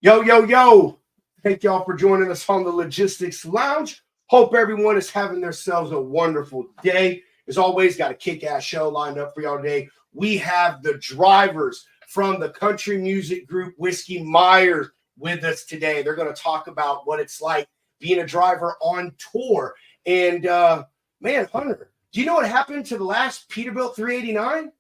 Yo, yo, yo. Thank y'all for joining us on the Logistics Lounge. Hope everyone is having themselves a wonderful day. As always, got a kick-ass show lined up for y'all today. We have the drivers from the country music group Whiskey Myers with us today. They're going to talk about what it's like being a driver on tour. And, man, Hunter, do you know what happened to the last Peterbilt 389?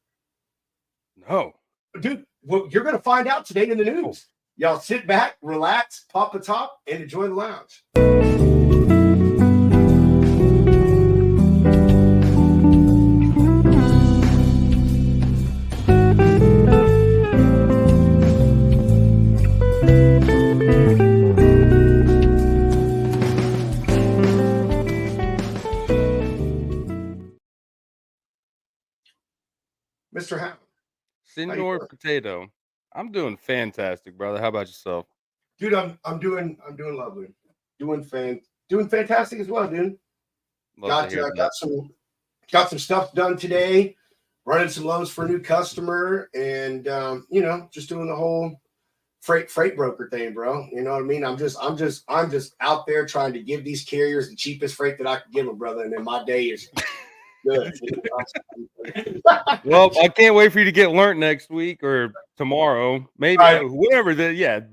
No. Dude, well, you're going to find out today in the news. Y'all sit back, relax, pop a top, and enjoy the lounge. Mr. Howe. Senor Potato. I'm doing fantastic, brother. How about yourself? Dude, I'm doing lovely. Doing fantastic as well, dude. Got some stuff done today, running some loads for a new customer, and just doing the whole freight broker thing, bro. You know what I mean? I'm just out there trying to give these carriers the cheapest freight that I can give them, brother. And then my day is good. Well, I can't wait for you to get learned next week or tomorrow, maybe whatever.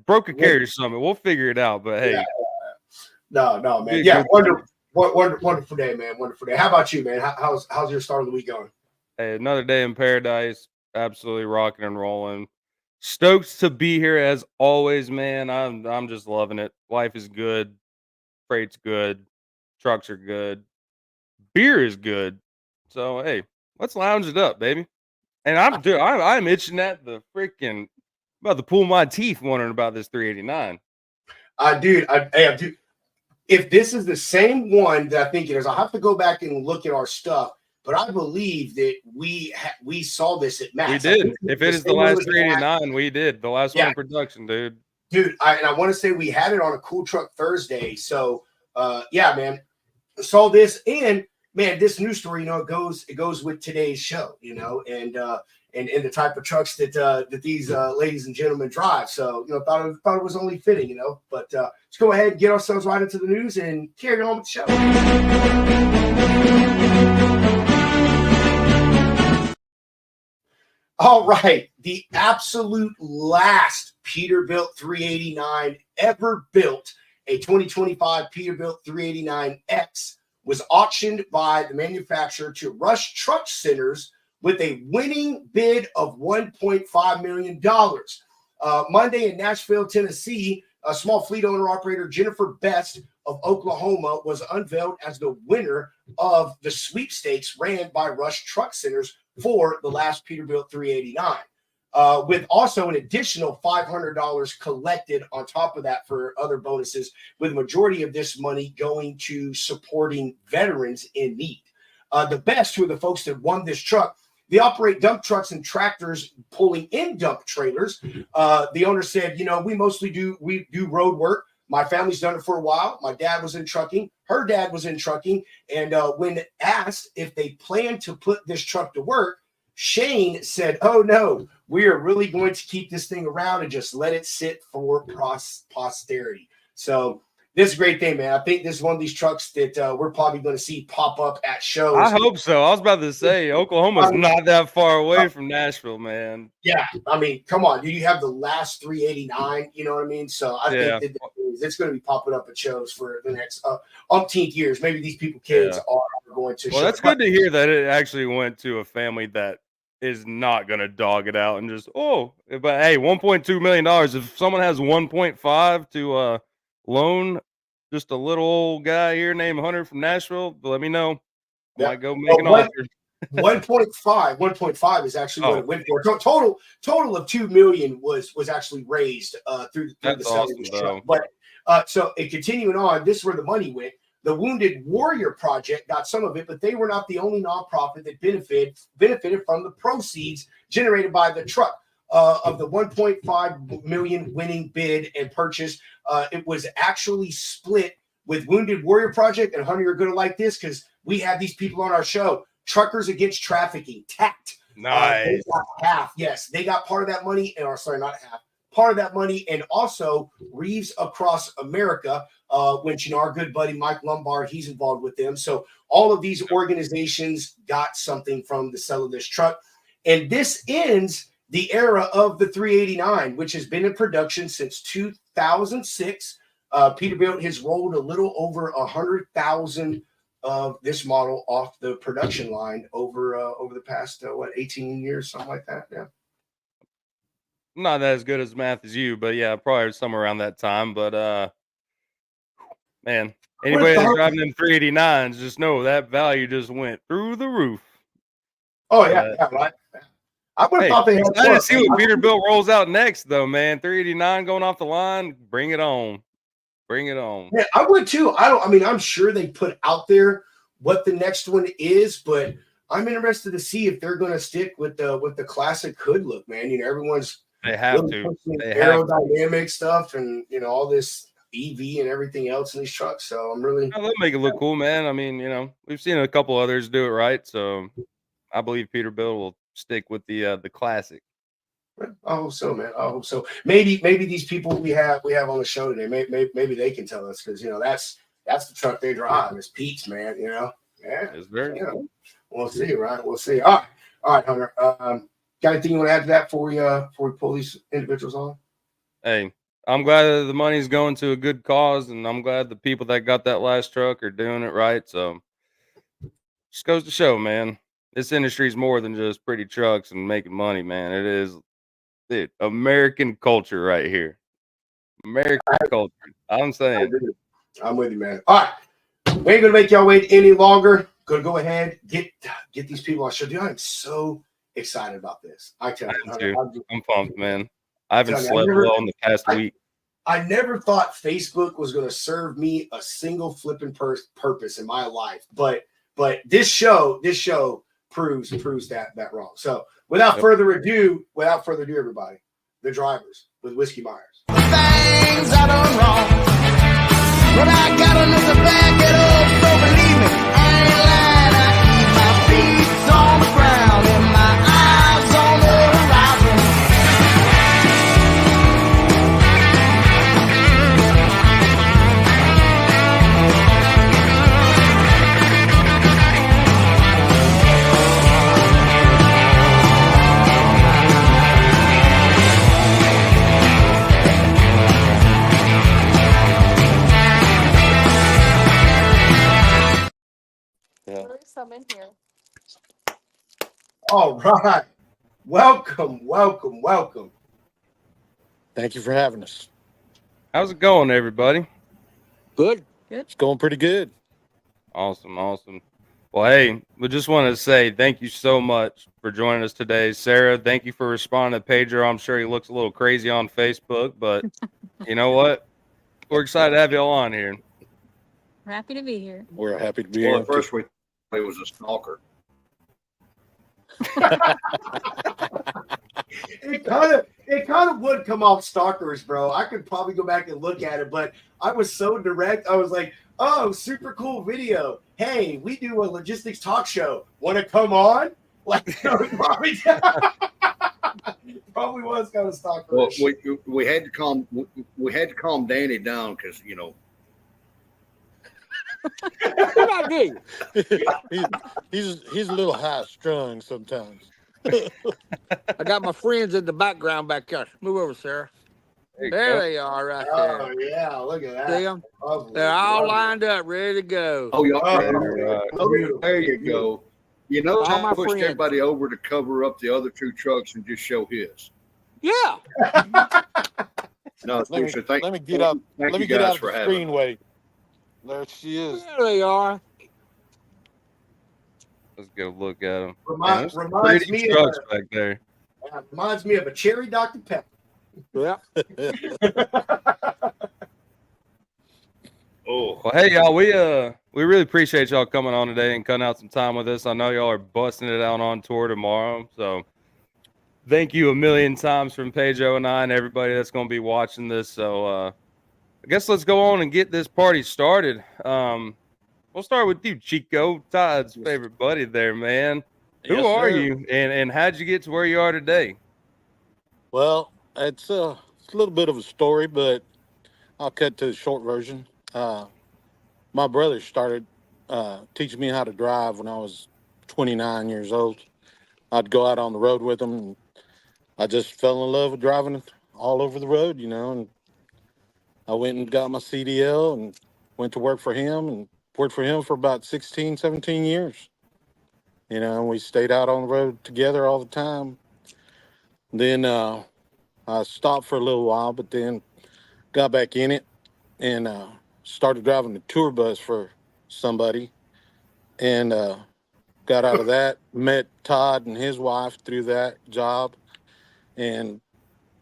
Broker Carrier Summit. We'll figure it out. But hey, no, man. Yeah, wonderful day, man. Wonderful day. How about you, man? How's your start of the week going? Hey, another day in paradise. Absolutely rocking and rolling. Stoked to be here as always, man. I'm just loving it. Life is good. Freight's good. Trucks are good. Beer is good. So hey, let's lounge it up, baby. And I'm itching at the freaking about to pull my teeth wondering about this 389. Dude. If this is the same one that I think it is, I'll have to go back and look at our stuff. But I believe that we saw this at Matt's. We did. If it is the last 389, we did. The last one in production, dude. Dude, I want to say we had it on a Cool Truck Thursday. So, yeah, man. Saw this, and man, this news story, it goes with today's show, and the type of trucks that these ladies and gentlemen drive. So, thought it was only fitting, But let's go ahead and get ourselves right into the news and carry on with the show. All right, the absolute last Peterbilt 389 ever built, a 2025 Peterbilt 389X, was auctioned by the manufacturer to Rush Truck Centers with a winning bid of $1.5 million. Monday in Nashville, Tennessee, a small fleet owner-operator Jennifer Best of Oklahoma was unveiled as the winner of the sweepstakes ran by Rush Truck Centers for the last Peterbilt 389, with also an additional $500 collected on top of that for other bonuses, with the majority of this money going to supporting veterans in need. The Best, who are the folks that won this truck, they operate dump trucks and tractors pulling in dump trailers. The owner said, we mostly do road work. My family's done it for a while. My dad was in trucking. Her dad was in trucking. And when asked if they plan to put this truck to work, Shane said, oh, no, we are really going to keep this thing around and just let it sit for posterity. So this is a great thing, man. I think this is one of these trucks that we're probably going to see pop up at shows. I hope so. I was about to say, Oklahoma's not that far away from Nashville, man. Yeah, I mean, come on. You have the last 389, you know what I mean? So I think that it's going to be popping up at shows for the next umpteenth years. Maybe these kids are going to. Well, that's good to hear that it actually went to a family that is not going to dog it out and just, but hey, $1.2 million. If someone has 1.5 to loan just a little old guy here named Hunter from Nashville, let me know. I might go make an offer. 1.5 is actually what it went for. Total of $2 million was actually raised through the sale of the truck. But so continuing on, this is where the money went. The Wounded Warrior Project got some of it, but they were not the only nonprofit that benefited from the proceeds generated by the truck. Of the $1.5 million winning bid and purchase, it was actually split with Wounded Warrior Project. And Hunter, you're going to like this because we have these people on our show. Truckers Against Trafficking, TACT. Nice. They got half. Yes, they got part of that money. Or sorry, not half. part of that money, and also Reeves Across America, which, you know, our good buddy Mike Lombard, he's involved with them. So all of these organizations got something from the sale of this truck. And this ends the era of the 389, which has been in production since 2006. Peterbilt has rolled a little over 100,000 of this model off the production line over the past 18 years, something like that. Yeah. I'm not as good as math as you, but yeah, probably somewhere around that time. But man, anybody that's driving them 389s, just know that value just went through the roof. Oh yeah, yeah, right. I would have thought they had more. Excited to see what Peterbilt rolls out next, though, man. 389 going off the line, bring it on. Bring it on. Yeah, I would too. I mean, I'm sure they put out there what the next one is, but I'm interested to see if they're going to stick with the classic hood look, man. You know, everyone's they have to. They aerodynamic stuff, and you know, all this EV and everything else in these trucks. So I'm really they'll make it look cool, man. I mean, you know, we've seen a couple others do it right, so I believe Peterbilt will stick with the classic. I hope so, man. I hope so. Maybe these people we have on the show today, maybe they can tell us, because you know that's the truck they drive. It's Pete's, man. You know, yeah, it's very. You know, we'll see, right? We'll see. All right, Hunter. Got anything you want to add to that before we pull these individuals on? Hey, I'm glad that the money's going to a good cause, and I'm glad the people that got that last truck are doing it right. So, just goes to show, man, this industry is more than just pretty trucks and making money, man. It is. Dude, American culture right here. American culture. I'm saying. I'm with you, man. All right. We ain't gonna make y'all wait any longer. Gonna go ahead, get these people on show. Dude, I'm so excited about this. I tell you. I'm pumped, man. I haven't slept well in the past week. I never thought Facebook was gonna serve me a single flipping purpose in my life. But this show proves that wrong. So without further ado, everybody, the drivers with Whiskey Myers. Things I done wrong, but I got another back it up. So believe me, I ain't lying. I keep my feet on the ground and my eyes on the horizon. Some in here. All right. Welcome. Thank you for having us. How's it going, everybody? Good. It's going pretty good. Awesome. Well, hey, we just want to say thank you so much for joining us today. Sarah, thank you for responding to Pedro. I'm sure he looks a little crazy on Facebook, but you know what? We're excited to have you all on here. We're happy to be here. We're happy to be here. Well, at first we thought he was a stalker. It kind of would come off stalkers, bro. I could probably go back and look at it, but I was so direct. I was like, oh, super cool video. Hey, we do a logistics talk show. Want to come on? Like, probably was kind of stalker. Well, we had to calm Danny down because What I do? He's a little high strung sometimes. I got my friends in the background back there. Move over, Sarah. There they are right there. Oh, yeah. Look at that. See them? They're all lined up, ready to go. Oh, y'all. There you go. You know, I pushed everybody over to cover up the other two trucks and just show his. Yeah. No, seriously, let me get out. Let me get out of the screenway. There she is. There they are. Let's get a look at them. Reminds me trucks back there. Reminds me of a cherry Dr. Pepper. Yeah. Oh, well, hey y'all, we really appreciate y'all coming on today and cutting out some time with us. I know y'all are busting it out on tour tomorrow, so thank you a million times from Pedro and I and everybody that's going to be watching this. So I guess let's go on and get this party started. We'll start with you, Chico, Todd's favorite buddy there, man. Who are you, and how'd you get to where you are today? Well, it's a a little bit of a story, but I'll cut to the short version. My brother started teaching me how to drive when I was 29 years old. I'd go out on the road with him, and I just fell in love with driving all over the road, and I went and got my CDL and went to work for him and worked for him for about 16, 17 years. And we stayed out on the road together all the time. Then I stopped for a little while, but then got back in it and started driving the tour bus for somebody. And got out of that, met Todd and his wife through that job. And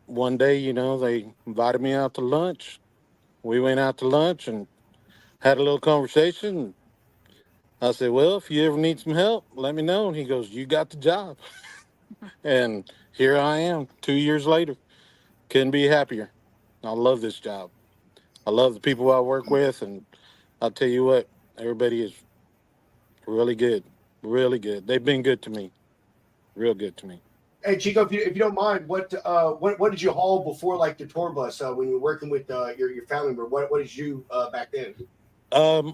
one day, they invited me out to lunch. We went out to lunch and had a little conversation. I said, well, if you ever need some help, let me know. And he goes, you got the job. And here I am 2 years later. Couldn't be happier. I love this job. I love the people I work with. And I'll tell you what, everybody is really good. Really good. They've been good to me. Real good to me. Hey Chico, if you don't mind, what did you haul before like the tour bus when you were working with your family member? What did you back then?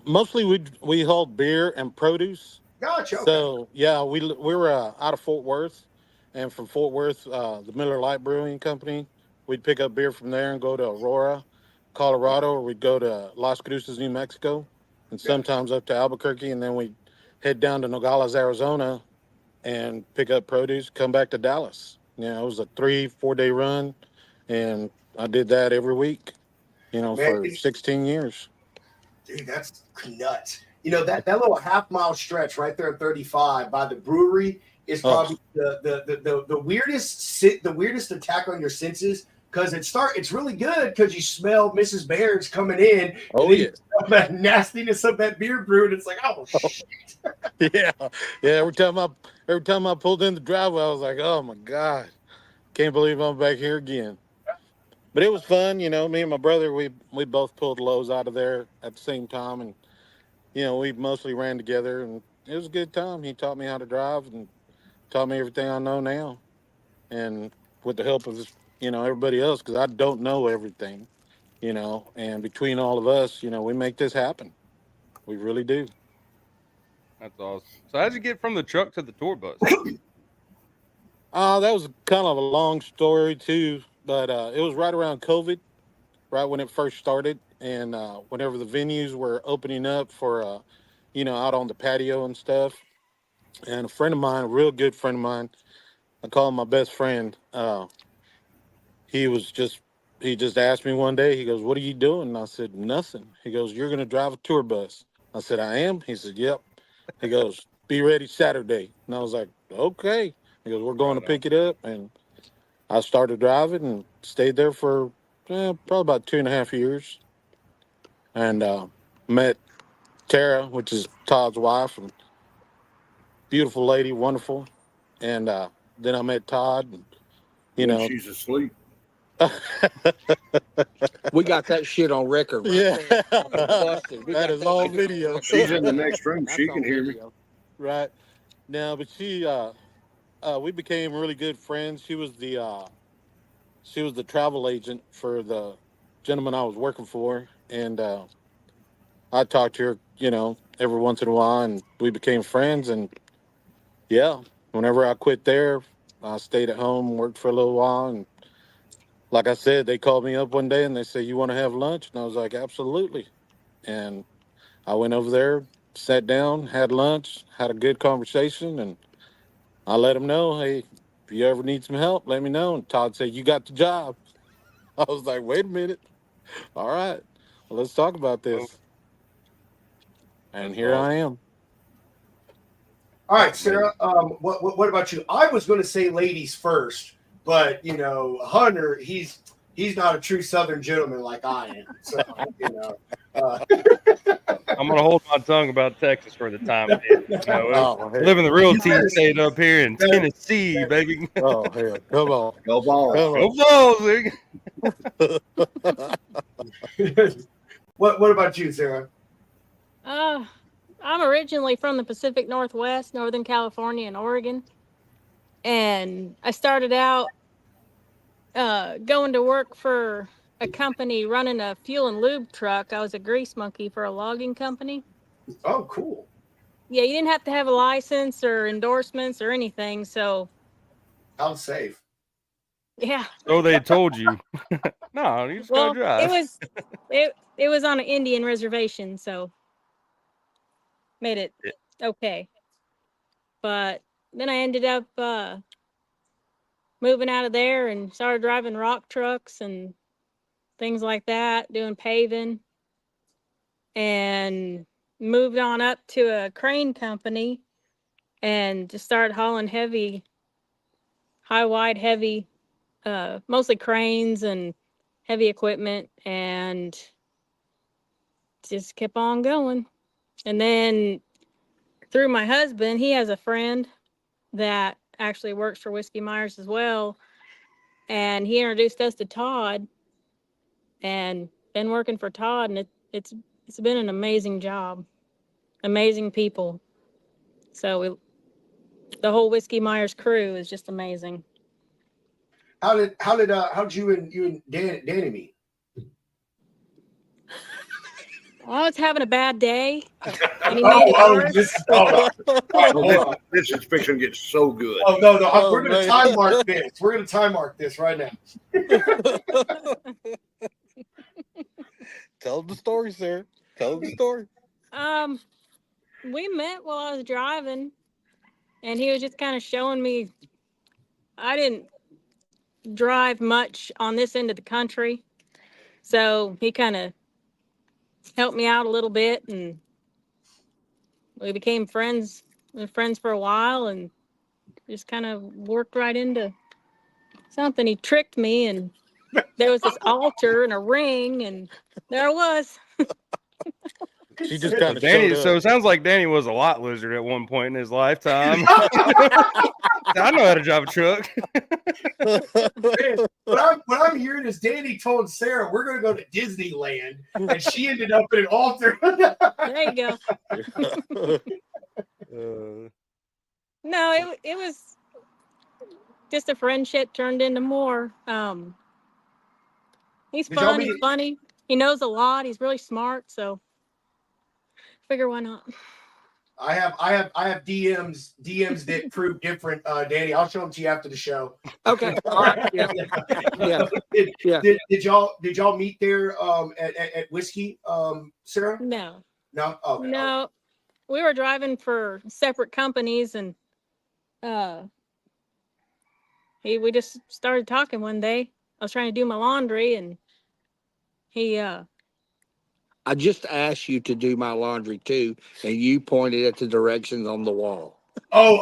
Mostly we hauled beer and produce. Gotcha. Okay. So yeah, we were out of Fort Worth, and from Fort Worth, the Miller Lite Brewing Company, we'd pick up beer from there and go to Aurora, Colorado, or we'd go to Las Cruces, New Mexico, and sometimes up to Albuquerque, and then we'd head down to Nogales, Arizona, and pick up produce, come back to Dallas. It was a 3-4 day run, and I did that every week, for 16 years. Dude, that's nuts. That little half-mile stretch right there at 35 by the brewery is probably the weirdest attack on your senses, because it's really good because you smell Mrs. Barnes coming in. Oh, yeah. That nastiness of that beer brew, and it's like, oh shit. Yeah. Every time I pulled in the driveway, I was like, oh my God, can't believe I'm back here again. But it was fun, me and my brother, we both pulled lows out of there at the same time, and we mostly ran together, and it was a good time. He taught me how to drive and taught me everything I know now, and with the help of everybody else, because I don't know everything, and between all of us, we make this happen. We really do. That's awesome. So how'd you get from the truck to the tour bus? That was kind of a long story too, but it was right around COVID, right when it first started, and whenever the venues were opening up for, out on the patio and stuff. And a friend of mine, a real good friend of mine, I call him my best friend. He just asked me one day. He goes, "What are you doing?" And I said, "Nothing." He goes, "You're going to drive a tour bus." I said, "I am." He said, "Yep." He goes, "Be ready Saturday." And I was like, "Okay." He goes, "We're going to pick it up." And I started driving and stayed there for probably about 2.5 years. And met Tara, which is Todd's wife, and beautiful lady, wonderful. And then I met Todd, and she's asleep. We got that shit on record. Right? Yeah, that is all video. She's in the next room. She can hear me. Right now, but she, we became really good friends. She was the travel agent for the gentleman I was working for, and I talked to her, every once in a while, and we became friends. And yeah, whenever I quit there, I stayed at home, worked for a little while, and like I said, they called me up one day and they said, "You want to have lunch?" And I was like, "Absolutely." And I went over there, sat down, had lunch, had a good conversation, and I let them know, "Hey, if you ever need some help, let me know." And Todd said, "You got the job." I was like, "Wait a minute. All right, well, let's talk about this." And That's here awesome. I am. All right, Sarah. What about you? I was going to say ladies first, but Hunter, he's not a true Southern gentleman like I am. So I'm gonna hold my tongue about Texas for the time being. Living the real tea state up here in Tennessee, baby. Oh hell, come on, Go Balls. Go Balls. What about you, Sarah? I'm originally from the Pacific Northwest, Northern California and Oregon. And I started out going to work for a company running a fuel and lube truck. I was a grease monkey for a logging company. Oh, cool. Yeah, you didn't have to have a license or endorsements or anything. So, How safe. yeah. So they told you. No, you just go Well, drive. it was on an Indian reservation, so made it okay. But then I ended up moving out of there and started driving rock trucks and things like that, doing paving, and moved on up to a crane company and just started hauling heavy, wide heavy, mostly cranes and heavy equipment, and just kept on going. And then through my husband, he has a friend that actually works for Whiskey Myers as well, and he introduced us to Todd, and been working for Todd, and it's been an amazing job, amazing people. So the whole Whiskey Myers crew is just amazing. How'd you and Danny meet? I was having a bad day, and he made it worse. This is fixing to get so good. Oh no, we're gonna time mark this. We're gonna time mark this right now. Tell the story, sir. Tell the story. We met while I was driving, and he was just kind of showing me. I didn't drive much on this end of the country, so he kind of helped me out a little bit, and we became friends. We were friends for a while, and just kind of worked right into something. He tricked me, and there was this altar and a ring, and there I was. She just kind of Danny. showed up. So it sounds like Danny was a lot lizard at one point in his lifetime. I know how to drive a truck. What I'm hearing is Danny told Sarah we're going to go to Disneyland, and she ended up at an altar. There you go. No, it was just a friendship turned into more. He's fun. He's funny. He knows a lot. He's really smart. So figure why not. I have DMs that prove different, Danny. I'll show them to you after the show. Okay. All right. Yeah. Yeah. Did y'all meet there at Whiskey, Sarah? No. No. Oh, okay. No. We were driving for separate companies, and we just started talking one day. I was trying to do my laundry, and he I just asked you to do my laundry too, and you pointed at the directions on the wall. Oh,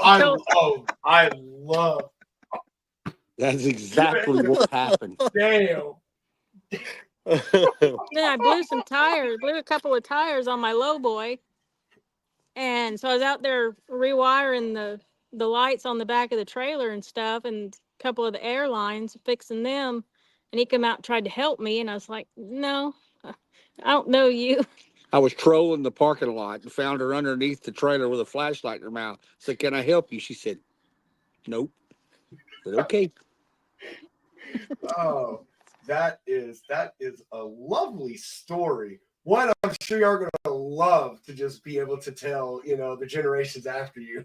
I love. That's exactly what happened. Damn. Then I blew a couple of tires on my low boy. And so I was out there rewiring the lights on the back of the trailer and stuff, and a couple of the airlines, fixing them. And he came out and tried to help me, and I was like, no, I don't know you. I was trolling the parking lot and found her underneath the trailer with a flashlight in her mouth. I said, "Can I help you?" She said, "Nope." But okay. Oh, that is a lovely story. One I'm sure you're going to love to just be able to tell, the generations after you.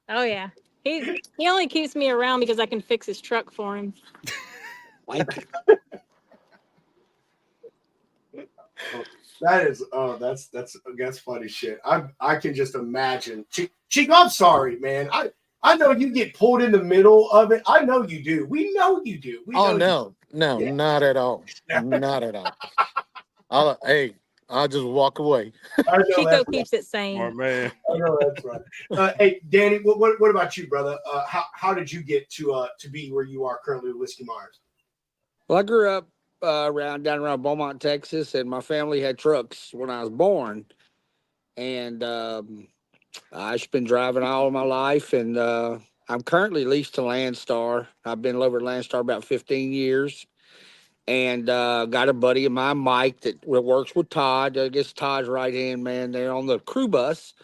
Oh yeah, he only keeps me around because I can fix his truck for him. That's funny shit. I can just imagine. Chick, I'm sorry, man. I know you get pulled in the middle of it. I know you do. We know you do. No, Yeah. not at all. Not at all. I'll just walk away. Chico keeps it sane. Oh, man. I know that's right. Hey, Danny, what about you, brother? How did you get to be where you are currently with Whiskey Myers? Well, I grew up down around Beaumont, Texas, and my family had trucks when I was born. And I've just been driving all of my life, and I'm currently leased to Landstar. I've been over at Landstar about 15 years. And got a buddy of mine, Mike, that works with Todd. I guess Todd's right hand man there on the crew bus.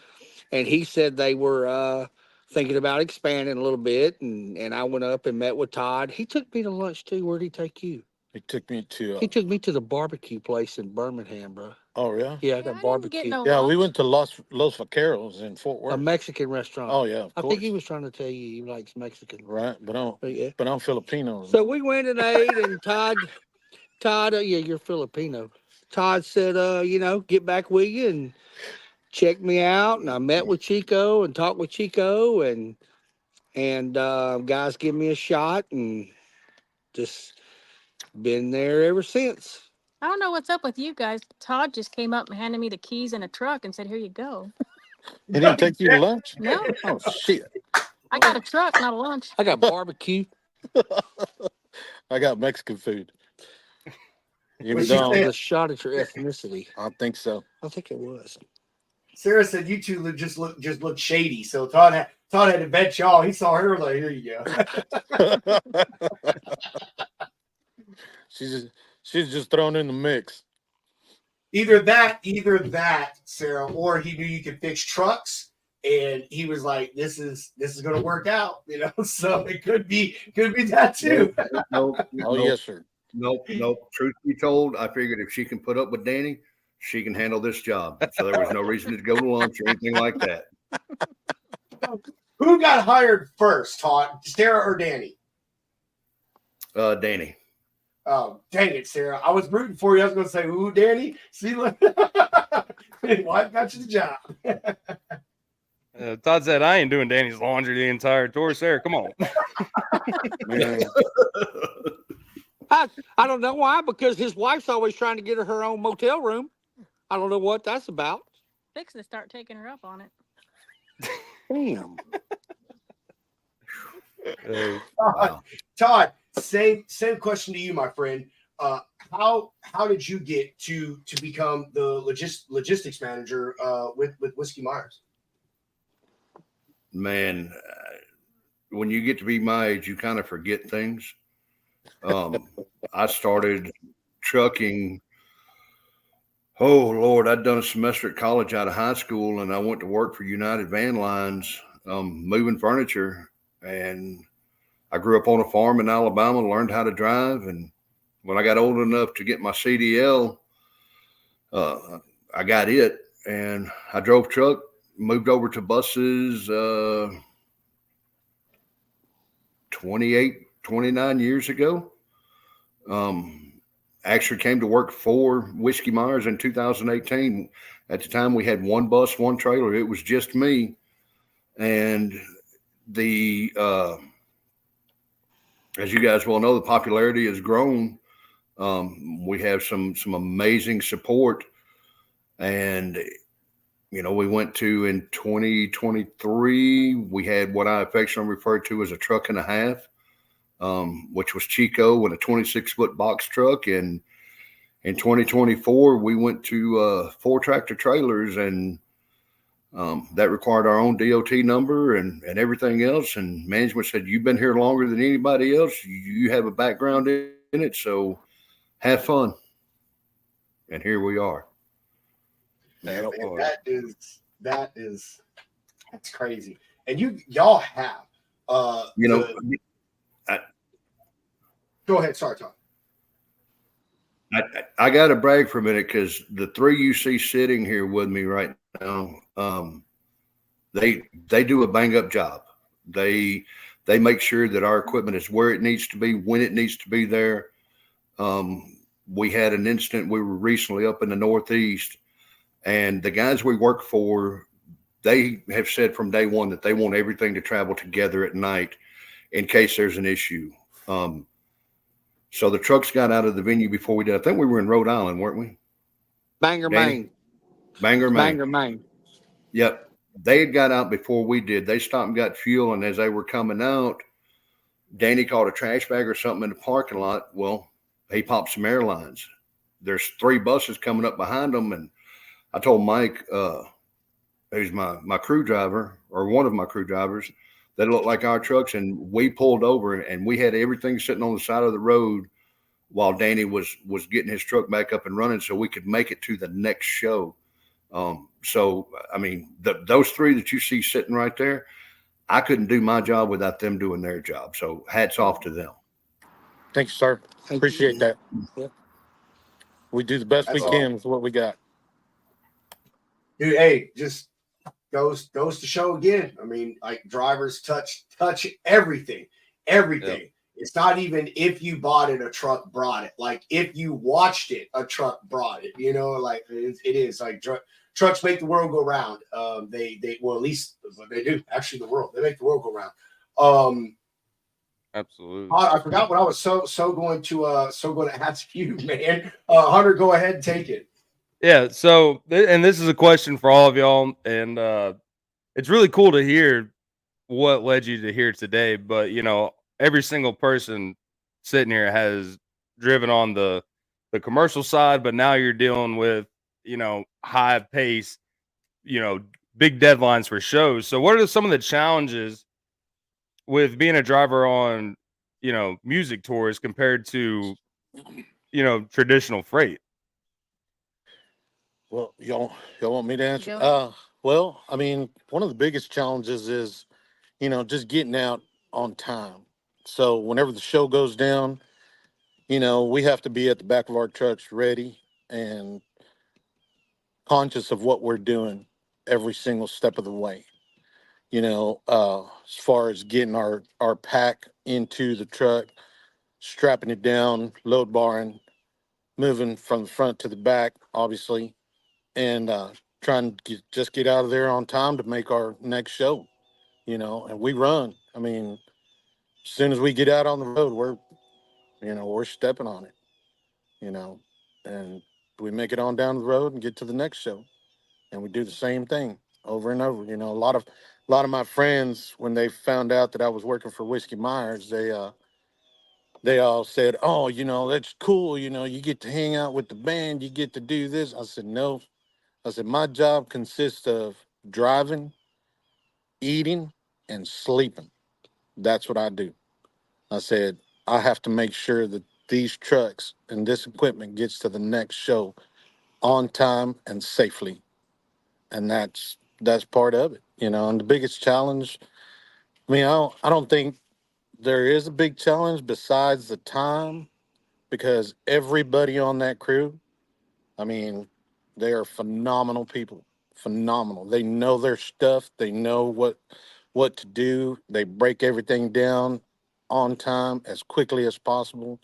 And he said they were thinking about expanding a little bit, and I went up and met with Todd. He took me to lunch too. Where'd he take you? He took me to. He took me to the barbecue place in Birmingham, bro. Oh yeah. Yeah, I that didn't barbecue. get no Yeah, we lunch. went to Los Vaqueros in Fort A Worth. Mexican restaurant. Oh yeah, of I course. think he was trying to tell you he likes Mexican. Right, but Yeah. I'm Filipino. So we went and ate, and Todd, yeah, you're Filipino. Todd said, get back with you and check me out. And I met with Chico and talked with Chico, and guys give me a shot, and just been there ever since. I don't know what's up with you guys. Todd just came up and handed me the keys in a truck and said, "Here you go." He didn't take you to lunch? No, Oh shit! I got a truck, not a lunch. I got barbecue. I got Mexican food. You What's know, she It saying? was a shot at your ethnicity. I think so. I think it was. Sarah said you two just look shady. So Todd had to vet y'all. He saw her like, here you go. she's just thrown in the mix. Either that, Sarah, or he knew you could fix trucks, and he was like, "This is going to work out," So it could be that too. Nope. Oh yes, sir. Nope. Truth be told, I figured if she can put up with Danny, she can handle this job. So there was no reason to go to lunch or anything like that. Who got hired first, Todd? Sarah or Danny? Danny. Oh, dang it, Sarah. I was rooting for you. I was going to say, ooh, Danny. See, look. Wife got you the job. Todd said, I ain't doing Danny's laundry the entire tour. Sarah, come on. Man. I don't know why, because his wife's always trying to get her own motel room. I don't know what that's about. Fixing to start taking her up on it. Damn. Wow. Todd, same question to you, my friend. How did you get to become the logistics manager with Whiskey Myers? Man, when you get to be my age, you kind of forget things. I started trucking. Oh Lord, I'd done a semester at college out of high school, and I went to work for United Van Lines, moving furniture. And I grew up on a farm in Alabama, learned how to drive. And when I got old enough to get my CDL, I got it, and I drove truck, moved over to buses 29 years ago. Actually came to work for Whiskey Myers in 2018. At the time, we had one bus, one trailer. It was just me. And as you guys well know, the popularity has grown. We have some amazing support. And, we went to, in 2023, we had what I affectionately refer to as a truck and a half, which was Chico and a 26-foot box truck. And in 2024, we went to 4 tractor trailers, and that required our own DOT number and everything else. And management said, "You've been here longer than anybody else. You have a background in it, so have fun." And here we are. Man, that's crazy. And y'all have go ahead. Sorry, Tom. I got to brag for a minute, because the 3 you see sitting here with me right now, they do a bang up job. They make sure that our equipment is where it needs to be, when it needs to be there. We had an incident. We were recently up in the Northeast, and the guys we work for, they have said from day one that they want everything to travel together at night in case there's an issue. So the trucks got out of the venue before we did. I think we were in Rhode Island, weren't we? Bangor, Danny? Maine. Bangor, Maine. Yep. They had got out before we did. They stopped and got fuel, and as they were coming out, Danny caught a trash bag or something in the parking lot. Well, he popped some airlines. There's 3 buses coming up behind them, and I told Mike, who's my crew driver, or one of my crew drivers, that looked like our trucks, and we pulled over, and we had everything sitting on the side of the road while Danny was getting his truck back up and running so we could make it to the next show. So, I mean, those 3 that you see sitting right there, I couldn't do my job without them doing their job. So hats off to them. Thank you, sir. Thank Appreciate you. that. We do the best That's we all. can with what we got. Dude, hey, just goes to show again. I mean, like drivers touch everything. Yep. It's not even if you bought it, a truck brought it. Like if you watched it, a truck brought it. You know, like it is like trucks make the world go round. They well, at least what they do. Actually, they make the world go round. Absolutely. I forgot what I was so going to ask you, man. Hunter, go ahead and take it. Yeah. So, and this is a question for all of y'all, and it's really cool to hear what led you to here today. But every single person sitting here has driven on the commercial side, but now you're dealing with high pace, big deadlines for shows. So, what are some of the challenges with being a driver on music tours compared to traditional freight? Well, y'all want me to answer? Go. Well, I mean, one of the biggest challenges is, just getting out on time. So whenever the show goes down, we have to be at the back of our trucks ready and conscious of what we're doing every single step of the way. As far as getting our pack into the truck, strapping it down, load barring, moving from the front to the back, obviously, and trying to just get out of there on time to make our next show. And we run. I mean, as soon as we get out on the road, we're stepping on it. And we make it on down the road and get to the next show, and we do the same thing over and over. A lot of my friends, when they found out that I was working for Whiskey Myers, they all said, "Oh, that's cool. You get to hang out with the band. You get to do this." I said, "No." I said, "My job consists of driving, eating, and sleeping. That's what I do." I said, "I have to make sure that these trucks and this equipment gets to the next show on time and safely." And that's part of it. And the biggest challenge, I mean, I don't think there is a big challenge besides the time, because everybody on that crew, I mean, they are phenomenal people. Phenomenal. They know their stuff. They know what to do. They break everything down on time as quickly as possible.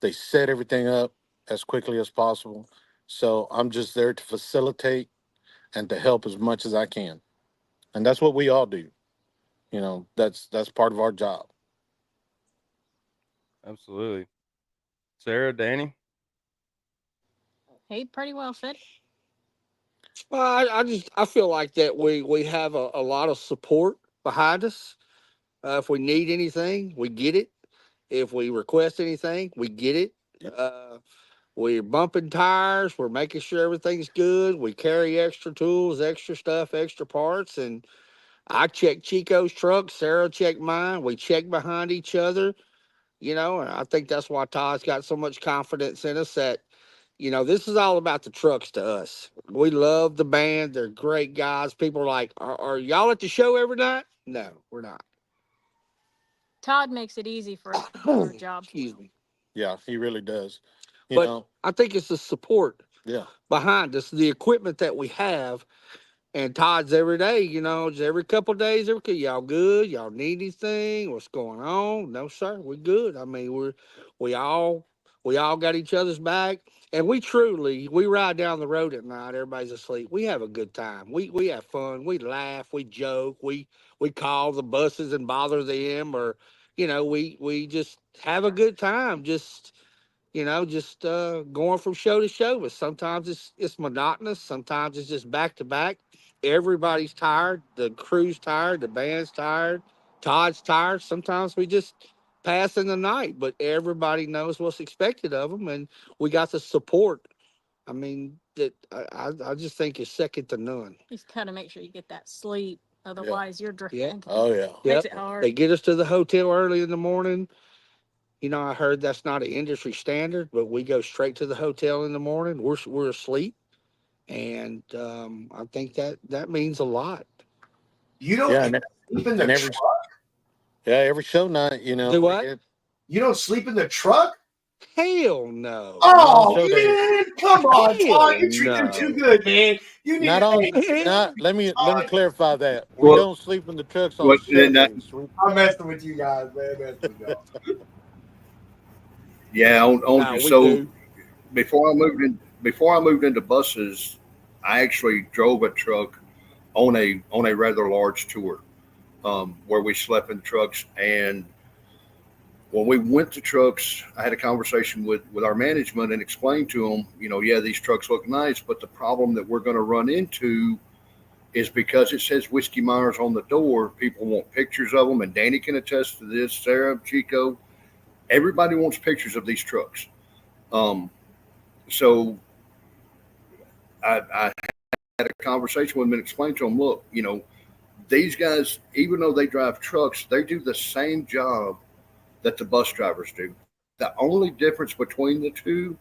They set everything up as quickly as possible. So I'm just there to facilitate and to help as much as I can. And that's what we all do. That's part of our job. Absolutely. Sarah, Danny? He pretty well said it. Well, I feel like that we have a lot of support behind us. If we need anything, we get it. If we request anything, we get it. We're bumping tires. We're making sure everything's good. We carry extra tools, extra stuff, extra parts. And I check Chico's truck. Sarah checked mine. We check behind each other. And I think that's why Todd's got so much confidence in us that, this is all about the trucks to us. We love the band. They're great guys. People are like, are y'all at the show every night? No, we're not. Todd makes it easy for us to do our job. Excuse me. Yeah, he really does. But I think it's the support Yeah. behind us, the equipment that we have. And Todd's every day, just every couple of days, y'all good? Y'all need anything? What's going on? No, sir, we're good. I mean, we all got each other's back, and we ride down the road at night. Everybody's asleep. We have a good time. We have fun. We laugh. We joke. We call the buses and bother them, or we just have a good time. Going from show to show. But sometimes it's monotonous. Sometimes it's just back to back. Everybody's tired. The crew's tired. The band's tired. Todd's tired. Sometimes we just pass in the night, but everybody knows what's expected of them, and we got the support. I mean, that I just think is second to none. You just gotta make sure you get that sleep. Otherwise, you're Yeah. dragging. Oh yeah. Makes Yep. it hard. They get us to the hotel early in the morning. I heard that's not an industry standard, but we go straight to the hotel in the morning. We're asleep, and I think that means a lot. You know, Yeah. Sleep in the And every truck? every show night, you know. Do what? You don't sleep in the truck? Hell no. Oh show day. man, come on, Hell Todd. You treat them too no. good, man. You need Not on. to. Not let me Todd, clarify that we Well, don't sleep in the trucks on what show that, days. I'm messing with you guys, man. Messing with y'all. yeah, No, we so do. before I moved into buses, I actually drove a truck on a rather large tour, where we slept in trucks. And when we went to trucks, I had a conversation with our management and explained to them, yeah, these trucks look nice, but the problem that we're going to run into is because it says Whiskey Myers on the door, people want pictures of them. And Danny can attest to this, Sarah, Chico, everybody wants pictures of these trucks. So I had a conversation with them and explained to them, look, these guys, even though they drive trucks, they do the same job that the bus drivers do. The only difference between the two,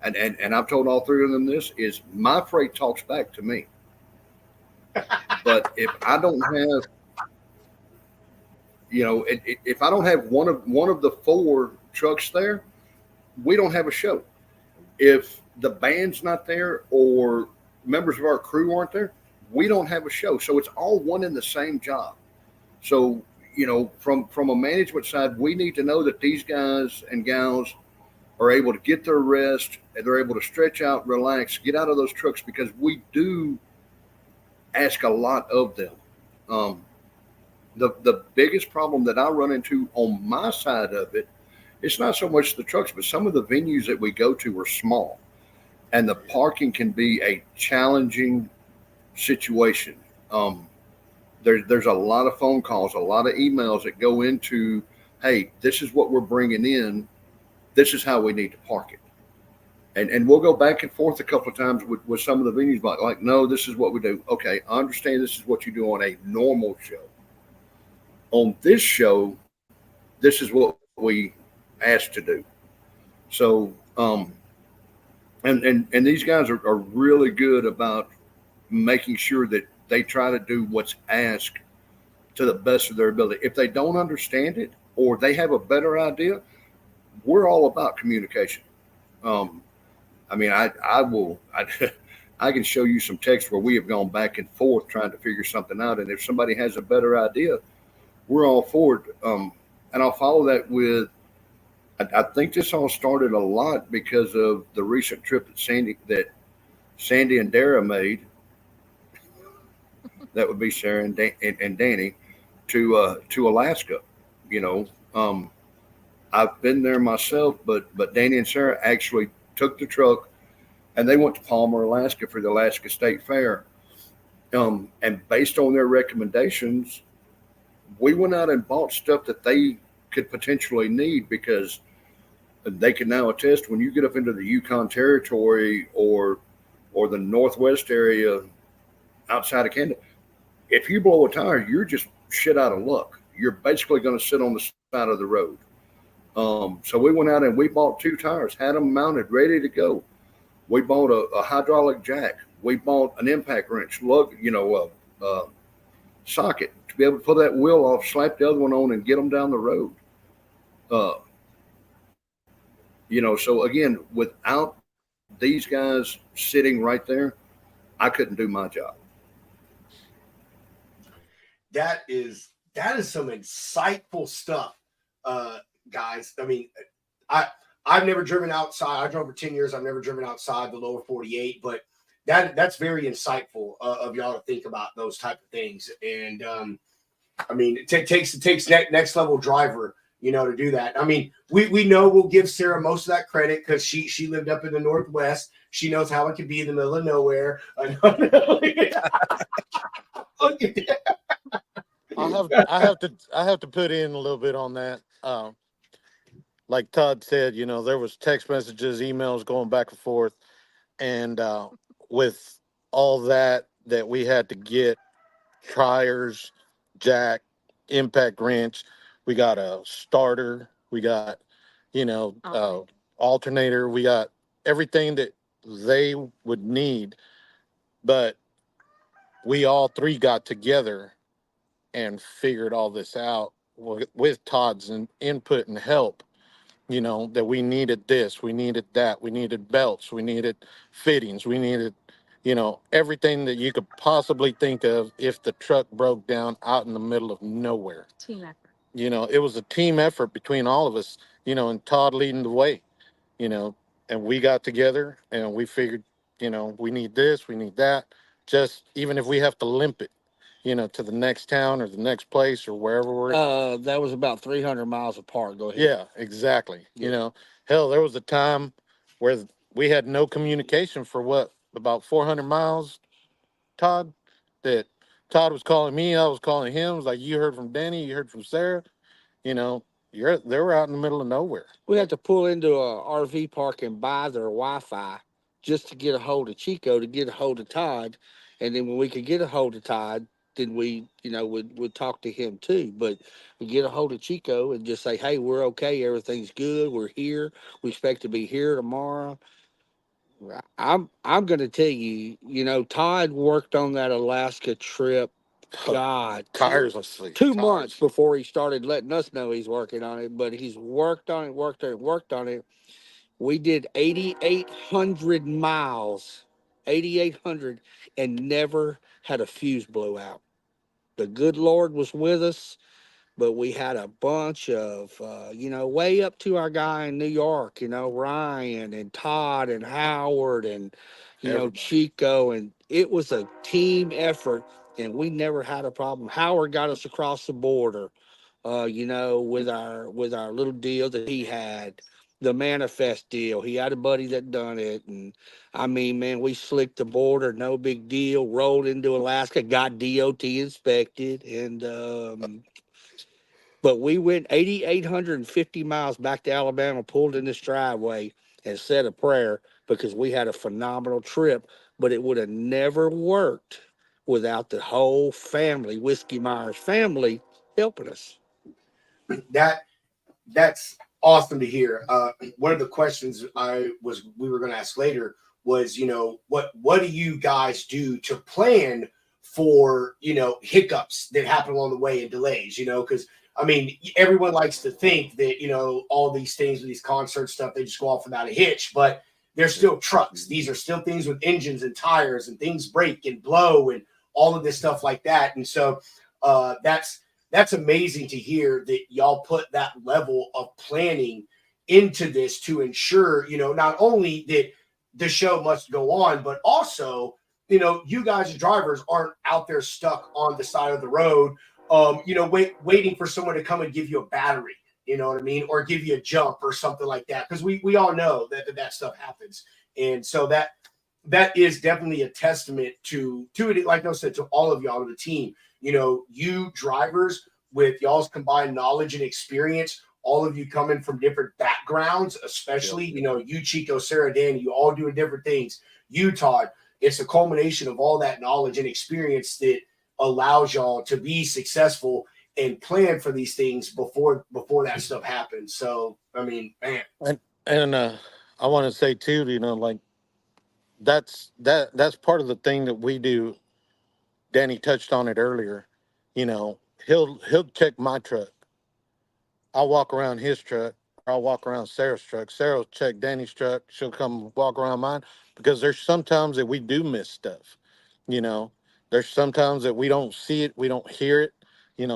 and I've told all three of them this, is my freight talks back to me. But if I don't have, if I don't have one of the four trucks there, we don't have a show. If the band's not there or members of our crew aren't there, we don't have a show. So it's all one and the same job. So, from a management side, we need to know that these guys and gals are able to get their rest and they're able to stretch out, relax, get out of those trucks, because we do ask a lot of them. The biggest problem that I run into on my side of it, it's not so much the trucks, but some of the venues that we go to are small, and the parking can be a challenging situation. There's a lot of phone calls, a lot of emails that go into, hey, this is what we're bringing in. This is how we need to park it. And we'll go back and forth a couple of times with some of the venues, but like, no, this is what we do. Okay, I understand this is what you do on a normal show. On this show, this is what we asked to do. So, and these guys are really good about making sure that they try to do what's asked to the best of their ability. If they don't understand it or they have a better idea, we're all about communication. I mean, I can show you some texts where we have gone back and forth trying to figure something out. And if somebody has a better idea, we're all for it. And I'll follow that with, I think this all started a lot because of the recent trip that Sandy and Dara made. That would be Sarah and Danny to Alaska. I've been there myself, but Danny and Sarah actually took the truck and they went to Palmer, Alaska for the Alaska State Fair. And based on their recommendations, we went out and bought stuff that they could potentially need, because they can now attest, when you get up into the Yukon Territory or the Northwest area outside of Canada, if you blow a tire, you're just shit out of luck. You're basically going to sit on the side of the road. So we went out and we bought 2 tires, had them mounted, ready to go. We bought a hydraulic jack. We bought an impact wrench, socket to be able to pull that wheel off, slap the other one on, and get them down the road. So again, without these guys sitting right there, I couldn't do my job. That is some insightful stuff, guys. I mean, I've never driven outside. I drove for 10 years. I've never driven outside the lower 48, but that's very insightful of y'all to think about those type of things. And I mean, it takes next level driver, to do that. I mean, we know we'll give Sarah most of that credit because she lived up in the Northwest. She knows how it can be in the middle of nowhere. I have to put in a little bit on that. Like Todd said, there was text messages, emails going back and forth, and with all that we had to get, tires, jack, impact wrench, we got a starter, we got alternator, we got everything that they would need, but we all three got together and figured all this out with Todd's input and help. That we needed this, we needed that, we needed belts, we needed fittings, we needed, everything that you could possibly think of if the truck broke down out in the middle of nowhere. Team effort. It was a team effort between all of us, and Todd leading the way, and we got together and we figured, we need this, we need that, just even if we have to limp it, to the next town or the next place or wherever we're. That was about 300 miles apart. Go ahead. Yeah, exactly. Yeah. Hell, there was a time where we had no communication for about 400 miles, Todd, that Todd was calling me, I was calling him. It was like, you heard from Danny, you heard from Sarah, they were out in the middle of nowhere. We had to pull into a RV park and buy their Wi-Fi just to get a hold of Chico, to get a hold of Todd. And then when we could get a hold of Todd, then we, would talk to him too. But we get a hold of Chico and just say, hey, we're okay. Everything's good. We're here. We expect to be here tomorrow. I'm going to tell you, Todd worked on that Alaska trip. God, Tirelessly. 2 months before he started letting us know he's working on it, but he's worked on it. We did 8,800 miles, 8,800, and never had a fuse blow out. The good Lord was with us, but we had a bunch of, way up to our guy in New York, Ryan and Todd and Howard and, Everybody. Chico. And it was a team effort, and we never had a problem. Howard got us across the border, with our little deal that he had, the manifest deal. He had a buddy that done it. And I mean, man, we slicked the border, no big deal, rolled into Alaska, got DOT inspected. And, but we went 8,850 miles back to Alabama, pulled in this driveway and said a prayer because we had a phenomenal trip, but it would have never worked without the whole family, Whiskey Myers family, helping us. That's awesome to hear. One of the questions we were going to ask later was, what do you guys do to plan for, hiccups that happen along the way and delays, because I mean, everyone likes to think that, all these things with these concert stuff, they just go off without a hitch, but they're still trucks. These are still things with engines and tires, and things break and blow and all of this stuff like that. And so that's amazing to hear that y'all put that level of planning into this to ensure, not only that the show must go on, but also, you guys as drivers aren't out there stuck on the side of the road, waiting for someone to come and give you a battery, you know what I mean? Or give you a jump or something like that. Because we all know that stuff happens. And so that is definitely a testament to it, like I said, to all of y'all, to the team. You drivers with y'all's combined knowledge and experience, all of you coming from different backgrounds, especially, you, Chico, Sarah, Danny, you all doing different things. You, Todd, it's a culmination of all that knowledge and experience that allows y'all to be successful and plan for these things before that stuff happens. So, I mean, man. And I want to say too, like that's part of the thing that we do. Danny touched on it earlier. He'll check my truck. I'll walk around his truck. I'll walk around Sarah's truck. Sarah will check Danny's truck. She'll come walk around mine, because there's sometimes that we do miss stuff. There's sometimes that we don't see it, we don't hear it.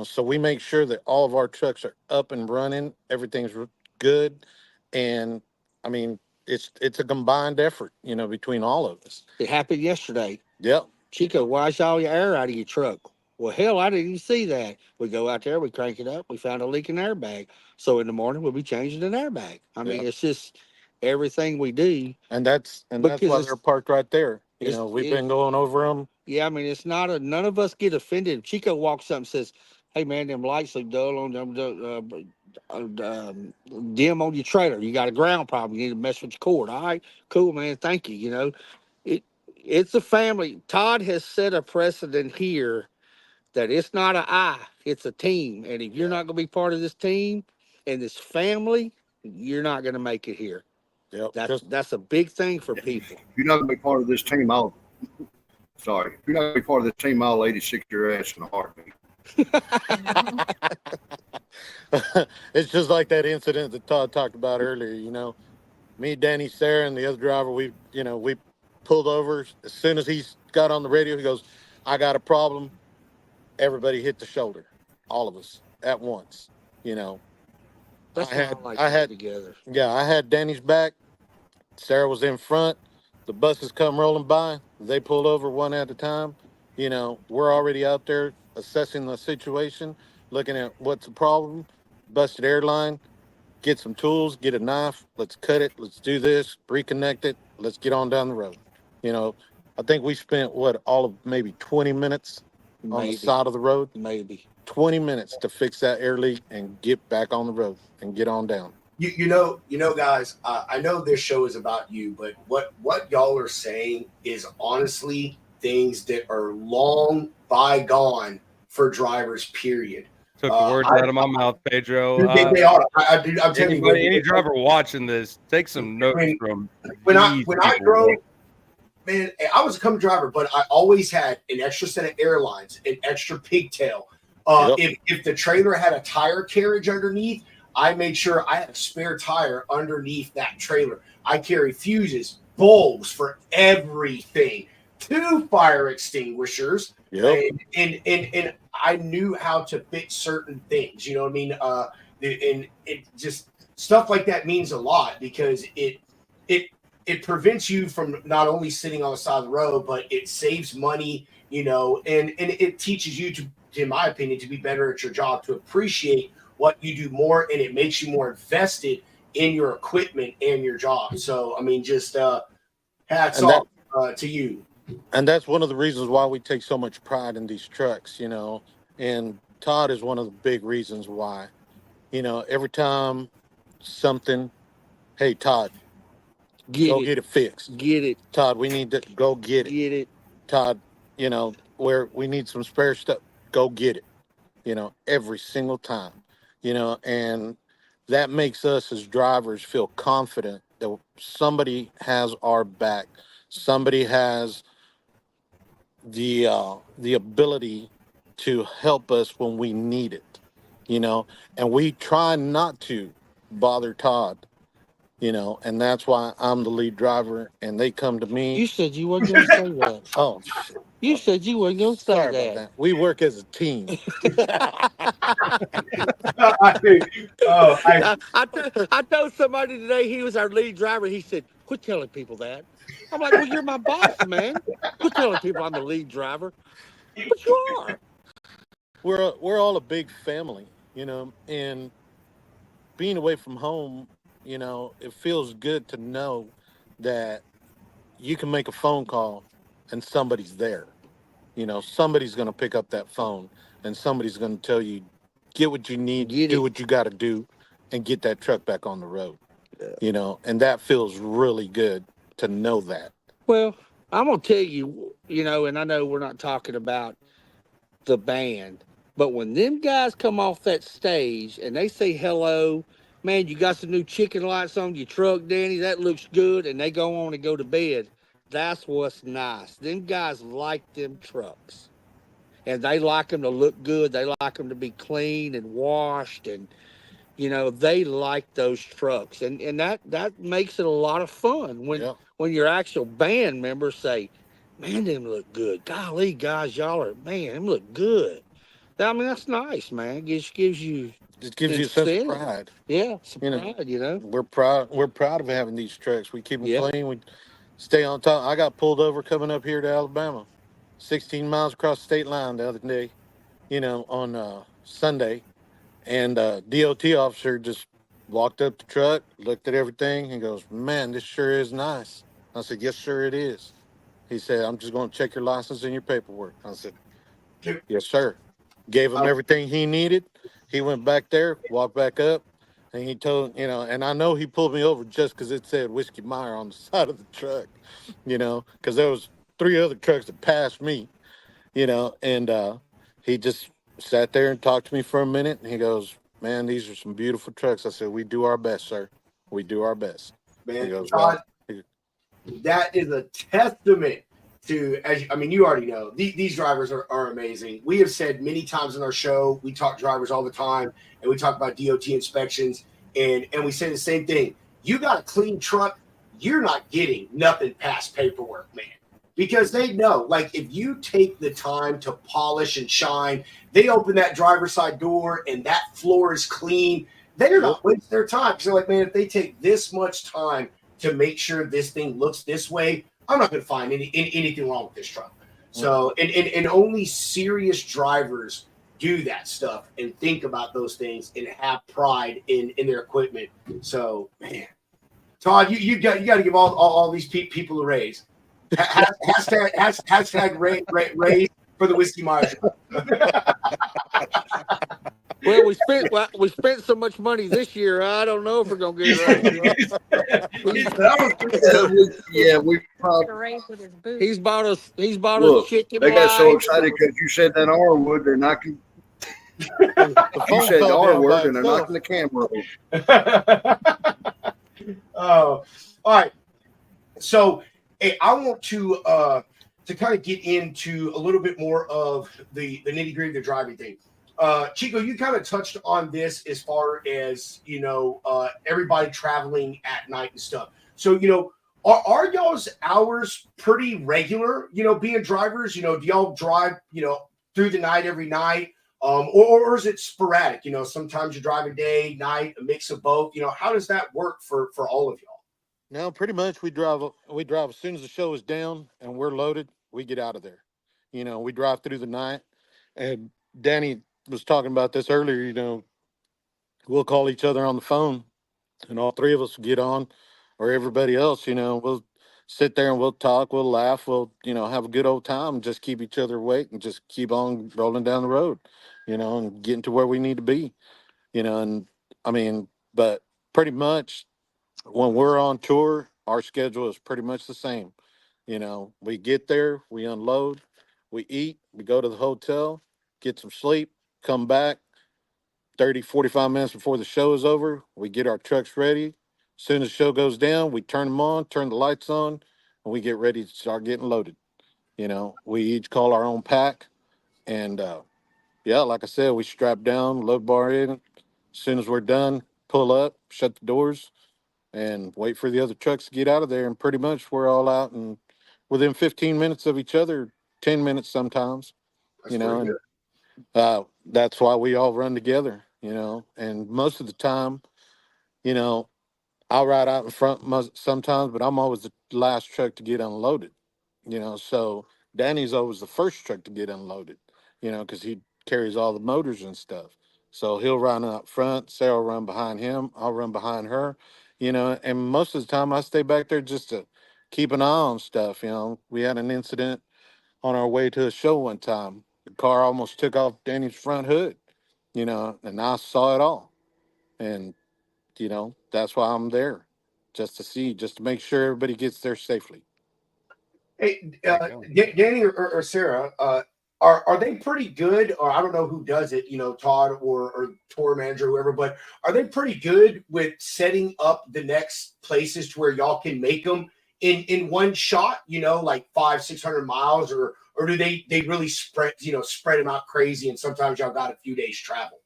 So we make sure that all of our trucks are up and running. Everything's good, and I mean it's a combined effort, between all of us. It happened yesterday. Yep. Chico, wash all your air out of your truck. Well, hell, I didn't even see that. We go out there, we crank it up, we found a leaking airbag. So in the morning, we'll be changing an airbag. I mean, It's just everything we do. And that's why they're parked right there. We've been going over them. Yeah, I mean, it's not none of us get offended. If Chico walks up and says, hey, man, them lights look dull on them, dim on your trailer. You got a ground problem. You need to mess with your cord. All right, cool, man. Thank you. It's a family. Todd has set a precedent here that it's not an I, it's a team. And if you're not going to be part of this team and this family, you're not going to make it here. Yep. That's a big thing for people. If you're not going to be part of this team, If you're not going to be part of this team, I'll 86 your ass in a heartbeat. It's just like that incident that Todd talked about earlier. You know, me, Danny, Sarah, and the other driver, we pulled over. As soon as he got on the radio, he goes, "I got a problem." Everybody hit the shoulder, all of us at once. You know, That's I why had, I like I to had, get together. yeah, I had Danny's back. Sarah was in front. The buses come rolling by. They pull over one at a time. You know, we're already out there assessing the situation, looking at what's the problem. Busted airline. Get some tools. Get a knife. Let's cut it. Let's do this. Reconnect it. Let's get on down the road. You know, I think we spent all of maybe 20 minutes on the Maybe, side of the road. maybe. 20 minutes to fix that air leak and get back on the road and get on down. You know, guys. I know this show is about you, but what y'all are saying is honestly things that are long bygone for drivers. Period. Took the words out of my mouth, Pedro. They are. I'm telling you. Any driver watching this, take some notes from when these I people. drove, man, I was a company driver, but I always had an extra set of airlines, an extra pigtail. If the trailer had a tire carriage underneath, I made sure I had a spare tire underneath that trailer. I carry fuses, bulbs for everything, 2 fire extinguishers, and I knew how to fix certain things. You know what I mean? And it just stuff like that means a lot because it prevents you from not only sitting on the side of the road, but it saves money. You know, and it teaches you to, in my opinion, to be better at your job, to appreciate what you do more, and it makes you more invested in your equipment and your job. So, I mean, just hats off to you. And that's one of the reasons why we take so much pride in these trucks, you know. And Todd is one of the big reasons why. You know, every time something, hey, Todd, go get it fixed. Get it. Todd, we need to go get it. Get it. Todd, you know, where we need some spare stuff, go get it. You know, every single time. You know, and that makes us as drivers feel confident that somebody has our back. Somebody has the ability to help us when we need it, you know, and we try not to bother Todd, you know, and that's why I'm the lead driver and they come to me. You said you weren't going to say that. Oh, shit. You said you weren't going to say Sorry about that. We work as a team. I told somebody today he was our lead driver. He said, "Quit telling people that." I'm like, "Well, you're my boss, man. Quit telling people I'm the lead driver." But you are. We're all a big family, you know, and being away from home, you know, it feels good to know that you can make a phone call and somebody's there. You know, somebody's going to pick up that phone and somebody's going to tell you, get what you need, do what you got to do, and get that truck back on the road. Yeah. You know, and that feels really good to know that. Well, I'm going to tell you, you know, and I know we're not talking about the band, but when them guys come off that stage and they say hello, man, you got some new chicken lights on your truck, Danny, that looks good, and they go on and go to bed. That's what's nice. Them guys like them trucks. And they like them to look good. They like them to be clean and washed. And, you know, they like those trucks. And that makes it a lot of fun when your actual band members say, man, them look good. Golly, guys, y'all are, man, them look good. I mean, that's nice, man. It just gives you... It gives you a sense of pride. Yeah, some pride, you know. We're proud of having these trucks. We keep them clean. We stay on top. I got pulled over coming up here to Alabama, 16 miles across the state line the other day, you know, on Sunday. And DOT officer just walked up the truck, looked at everything, and goes, "Man, this sure is nice." I said, "Yes, sir, it is." He said, "I'm just going to check your license and your paperwork." I said, "Yes, sir." Gave him everything he needed. He went back there, walked back up, and he told, you know, and I know he pulled me over just because it said Whiskey Meyer on the side of the truck, you know, because there was 3 other trucks that passed me, you know, and he just sat there and talked to me for a minute, and he goes, "Man, these are some beautiful trucks." I said, "We do our best, sir. We do our best." Man, he goes, Todd, that is a testament to, I mean, you already know, these drivers are amazing. We have said many times in our show, we talk drivers all the time, and we talk about DOT inspections, and we say the same thing. You got a clean truck, you're not getting nothing past paperwork, man. Because they know, like, if you take the time to polish and shine, they open that driver's side door and that floor is clean. They're not wasting their time. Because they're like, man, if they take this much time to make sure this thing looks this way, I'm not going to find anything wrong with this truck. So, and only serious drivers do that stuff and think about those things and have pride in their equipment. So, man, Todd, you got to give all these people a raise. Hashtag raise for the Whiskey Myers. Well, we spent so much money this year. I don't know if we're gonna get it right. Yeah, we probably. To raise with his boots. He's bought us Look, chicken. they got so bites. excited because you said that R word. They're knocking. The You phone said the fell R down by word, and they're itself. knocking the camera over. Oh, all right. So, hey, I want to kind of get into a little bit more of the nitty gritty of the driving thing. Chico, you kind of touched on this as far as, you know, everybody traveling at night and stuff. So, you know, are y'all's hours pretty regular, you know, being drivers? You know, do y'all drive, you know, through the night every night? Or is it sporadic? You know, sometimes you drive a day, night, a mix of both. You know, how does that work for all of y'all? No, pretty much we drive as soon as the show is down and we're loaded, we get out of there. You know, we drive through the night. And Danny was talking about this earlier, you know, we'll call each other on the phone and all three of us will get on, or everybody else, you know, we'll sit there and we'll talk, we'll laugh, we'll, you know, have a good old time and just keep each other awake and just keep on rolling down the road, you know, and getting to where we need to be, you know. And I mean, but pretty much when we're on tour, our schedule is pretty much the same. You know, we get there, we unload, we eat, we go to the hotel, get some sleep, come back 30, 45 minutes before the show is over. We get our trucks ready. As soon as the show goes down, we turn them on, turn the lights on, and we get ready to start getting loaded. You know, we each call our own pack. And yeah, like I said, we strap down, load bar in. As soon as we're done, pull up, shut the doors, and wait for the other trucks to get out of there. And pretty much we're all out and within 15 minutes of each other, 10 minutes sometimes, That's you know, pretty and good. that's why we all run together, you know. And most of the time, you know, I'll ride out in front sometimes, but I'm always the last truck to get unloaded, you know. So Danny's always the first truck to get unloaded, you know, because he carries all the motors and stuff. So he'll run out front, Sarah will run behind him, I'll run behind her, you know. And most of the time I stay back there just to keep an eye on stuff, you know. We had an incident on our way to a show one time. The car almost took off Danny's front hood, you know, and I saw it all. And, you know, that's why I'm there, just to see, just to make sure everybody gets there safely. Hey, There you go. Danny or Sarah, are they pretty good? Or I don't know who does it, you know, Todd or tour manager, whoever, but are they pretty good with setting up the next places to where y'all can make them in one shot, you know, like 500-600 miles, or do they really spread them out crazy, and sometimes y'all got a few days travel?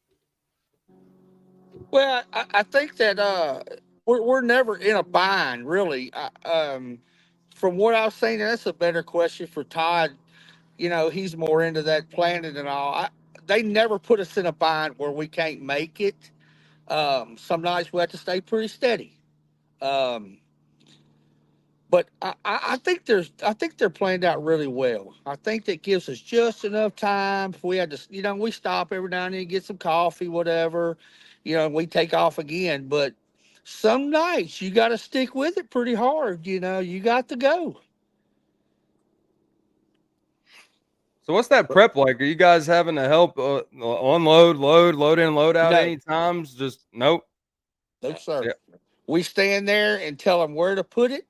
Well, I think that we're never in a bind, really. From what I've seen, and that's a better question for Todd. You know, he's more into that planning and all. They never put us in a bind where we can't make it. Some nights we have to stay pretty steady. Um, but I think I think they're planned out really well. I think that gives us just enough time. If we had to, you know, we stop every now and then, get some coffee, whatever, you know, and we take off again. But some nights you got to stick with it pretty hard. You know, you got to go. So what's that prep like? Are you guys having to help unload, load in, load out No, any times? Just nope. no, sir. Yeah. We stand there and tell them where to put it.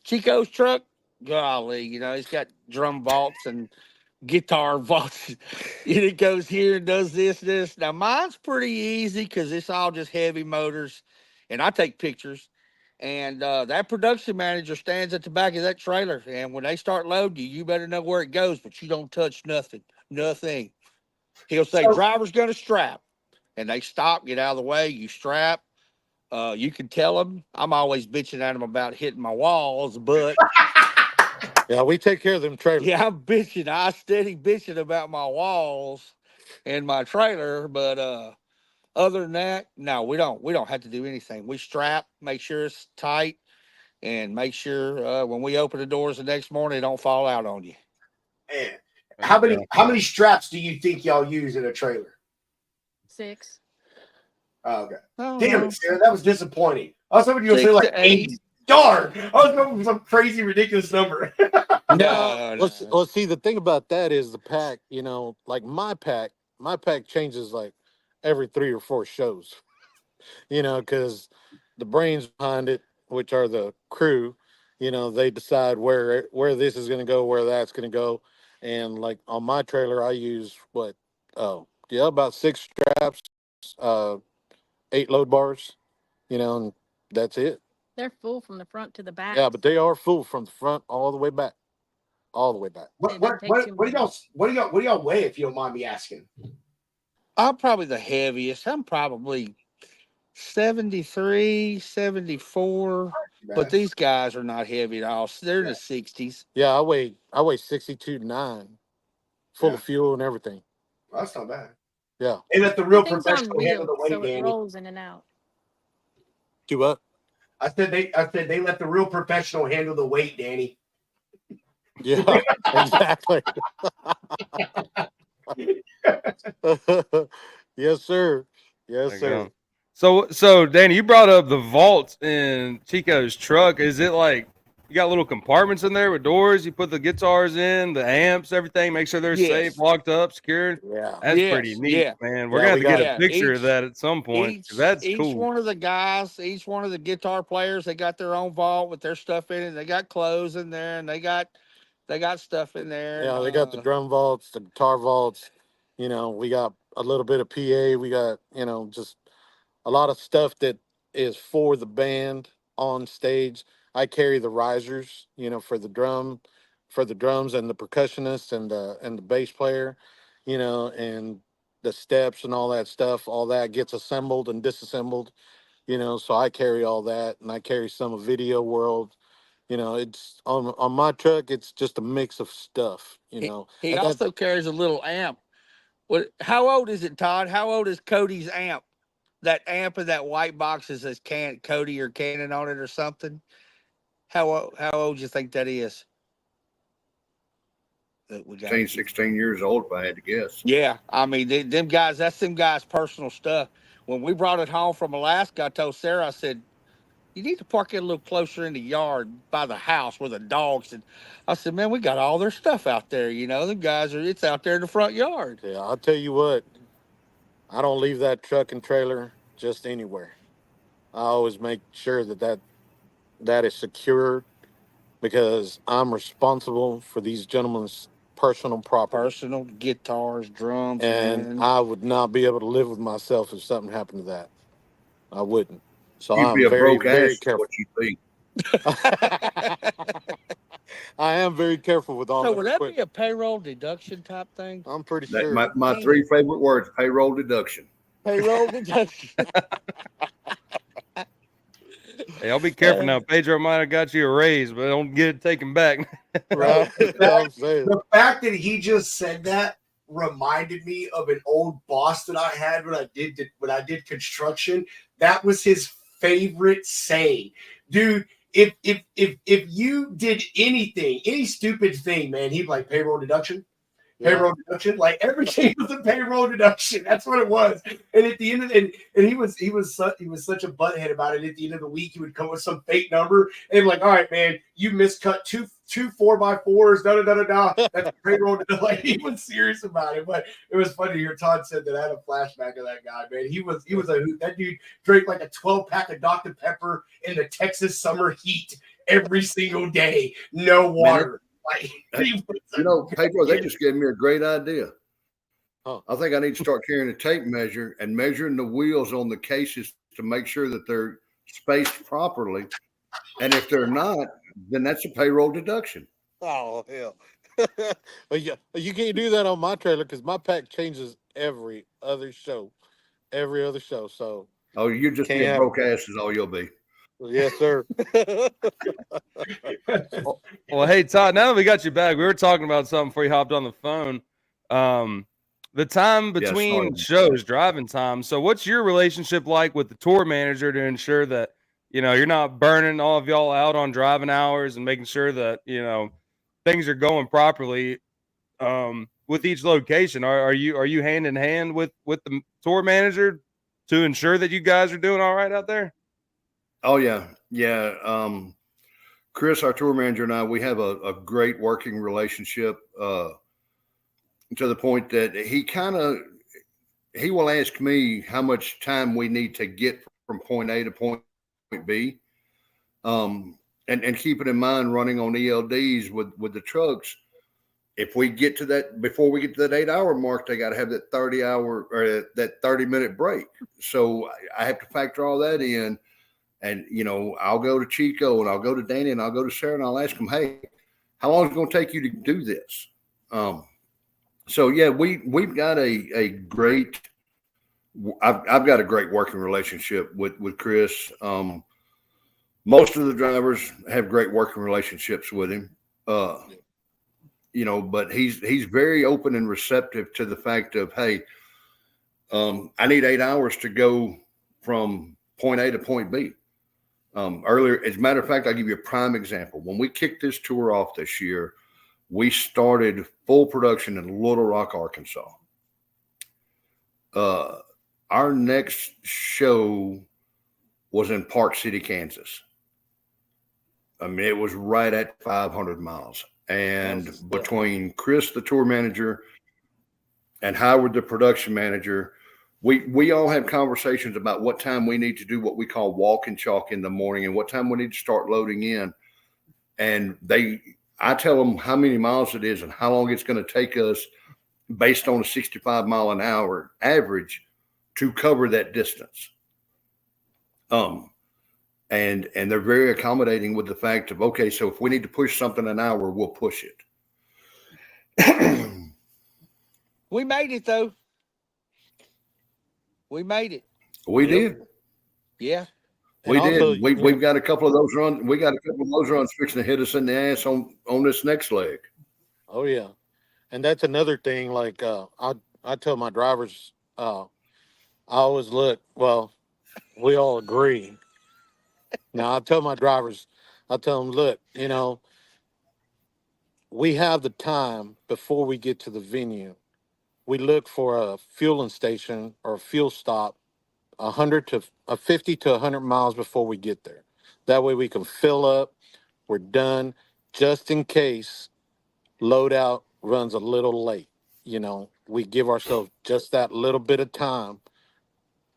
Chico's truck, golly, you know, he's got drum vaults and guitar vaults. And it goes here and does this. Now mine's pretty easy because it's all just heavy motors, and I take pictures. And that production manager stands at the back of that trailer. And when they start loading you, you better know where it goes, but you don't touch nothing. Nothing. He'll say, So- driver's going to strap. And they stop, get out of the way, you strap. You can tell them. I'm always bitching at them about hitting my walls, but Yeah, we take care of them trailers. yeah, I'm bitching. I steady bitching about my walls and my trailer, but other than that, no, we don't have to do anything. We strap, make sure it's tight, and make sure when we open the doors the next morning, it don't fall out on you. Man, how many straps do you think y'all use in a trailer? 6. Oh, okay. Oh, Damn well, it, Sarah, that was disappointing. I was hoping you would say 6 like to 8. 8. Darn, I was going for some crazy, ridiculous number. No. Well, see, the thing about that is the pack, like my pack changes like every 3 or 4 shows, because the brains behind it, which are the crew, they decide where this is going to go, where that's going to go. And like on my trailer, I use about 6 straps, 8 load bars, and that's it. They're full from the front to the back. Yeah, but they are full from the front all the way back. All the way back. What do y'all weigh, if you don't mind me asking? I'm probably the heaviest. I'm probably 73, 74. But these guys are not heavy at all. They're in the 60s. Yeah, I weigh 62.9, full of fuel and everything. Well, that's not bad. Yeah. And let the real Everything's on professional handle the wheels, weight, so it Danny. rolls in and out. Do what? I said they let the real professional handle the weight, Danny. Yeah, exactly. Yes, sir. Yes, sir. So Danny, you brought up the vaults in Chico's truck. Is it like you got little compartments in there with doors? You put the guitars in, the amps, everything. Make sure they're safe, locked up, secured. Yeah, that's pretty neat, man. We're gonna have to get a picture of that at some point. That's cool. Each one of the guys, each one of the guitar players, they got their own vault with their stuff in it. They got clothes in there, and they got stuff in there. Yeah, they got the drum vaults, the guitar vaults. We got a little bit of PA. We got just a lot of stuff that is for the band on stage. I carry the risers, for the drums and the percussionists and the bass player, and the steps and all that stuff. All that gets assembled and disassembled, so I carry all that, and I carry some of Video World. It's on my truck. It's just a mix of stuff. He also carries a little amp. How old is it, Todd? How old is Cody's amp? That amp in that white box says Cody or Canon on it or something. How old do you think that is? 16 years old, if I had to guess. Yeah, I mean, them guys, that's them guys' personal stuff. When we brought it home from Alaska, I told Sarah, I said, you need to park it a little closer in the yard by the house where the dogs. And I said, man, we got all their stuff out there. Them guys it's out there in the front yard. Yeah, I'll tell you what, I don't leave that truck and trailer just anywhere. I always make sure that is secured, because I'm responsible for these gentlemen's personal property. Personal guitars, drums. And I would not be able to live with myself if something happened to that. I wouldn't. So You'd I'm be a very, broke very ass, careful. what you think. I am very careful with all So that would that equipment. be a payroll deduction type thing? I'm pretty sure. My 3 favorite words: payroll deduction. Payroll deduction. Hey, I'll be careful now. Pedro might have got you a raise, but don't get it taken back. Right. The fact that he just said that reminded me of an old boss that I had when I did construction. That was his favorite saying, dude. If you did anything, any stupid thing, man, he'd be like, payroll deduction. Payroll deduction, like everything was a payroll deduction. That's what it was. And at the end of and he was such a butthead about it. At the end of the week, he would come with some fake number and like, all right, man, you miscut two 4x4s, da da da da. That's payroll. Like he was serious about it. But it was funny to hear Todd said that. I had a flashback of that guy, man. He was that dude drank like a 12-pack of Dr. Pepper in the Texas summer heat every single day. No water. Pedro, they just gave me a great idea. I think I need to start carrying a tape measure and measuring the wheels on the cases to make sure that they're spaced properly. And if they're not, then that's a payroll deduction. Oh hell! But yeah, you can't do that on my trailer because my pack changes every other show. So Oh, you're just be a can't. broke ass is all you'll be. Yes, sir. Well, hey Todd, now that we got you back, we were talking about something before you hopped on the phone. The time between shows, driving time. So, what's your relationship like with the tour manager to ensure that you're not burning all of y'all out on driving hours and making sure that things are going properly with each location? Are you hand in hand with the tour manager to ensure that you guys are doing all right out there? Oh yeah, yeah. Chris, our tour manager, and I, we have a great working relationship to the point that he will ask me how much time we need to get from point A to point B. And keeping in mind running on ELDs with the trucks, if we get to that, before we get to that 8-hour mark, they got to have that 30-hour or that 30-minute break. So I have to factor all that in. And, I'll go to Chico and I'll go to Danny and I'll go to Sarah and I'll ask them, hey, how long is it going to take you to do this? So yeah, we've got a great, I've got a great working relationship with Chris. Most of the drivers have great working relationships with him. But he's very open and receptive to the fact of, hey, I need 8 hours to go from point A to point B. Earlier, as a matter of fact, I'll give you a prime example. When we kicked this tour off this year, we started full production in Little Rock, Arkansas. Our next show was in Park City, Kansas. I mean, it was right at 500 miles. And between Chris, the tour manager, and Howard, the production manager, we all have conversations about what time we need to do what we call walk and chalk in the morning and what time we need to start loading in. And I tell them how many miles it is and how long it's going to take us based on a 65 mile an hour average to cover that distance. And they're very accommodating with the fact of, okay, so if we need to push something an hour, we'll push it. We made it though. We made it. We did. Yeah. We did. We've got a couple of those runs. We got a couple of those runs fixing to hit us in the ass on this next leg. Oh yeah, and that's another thing. Like I tell my drivers, I always look. Well, we all agree. Now I tell my drivers, I tell them, look, we have the time before we get to the venue. We look for a fueling station or a fuel stop 50 to 100 miles before we get there. That way we can fill up. We're done, just in case loadout runs a little late. We give ourselves just that little bit of time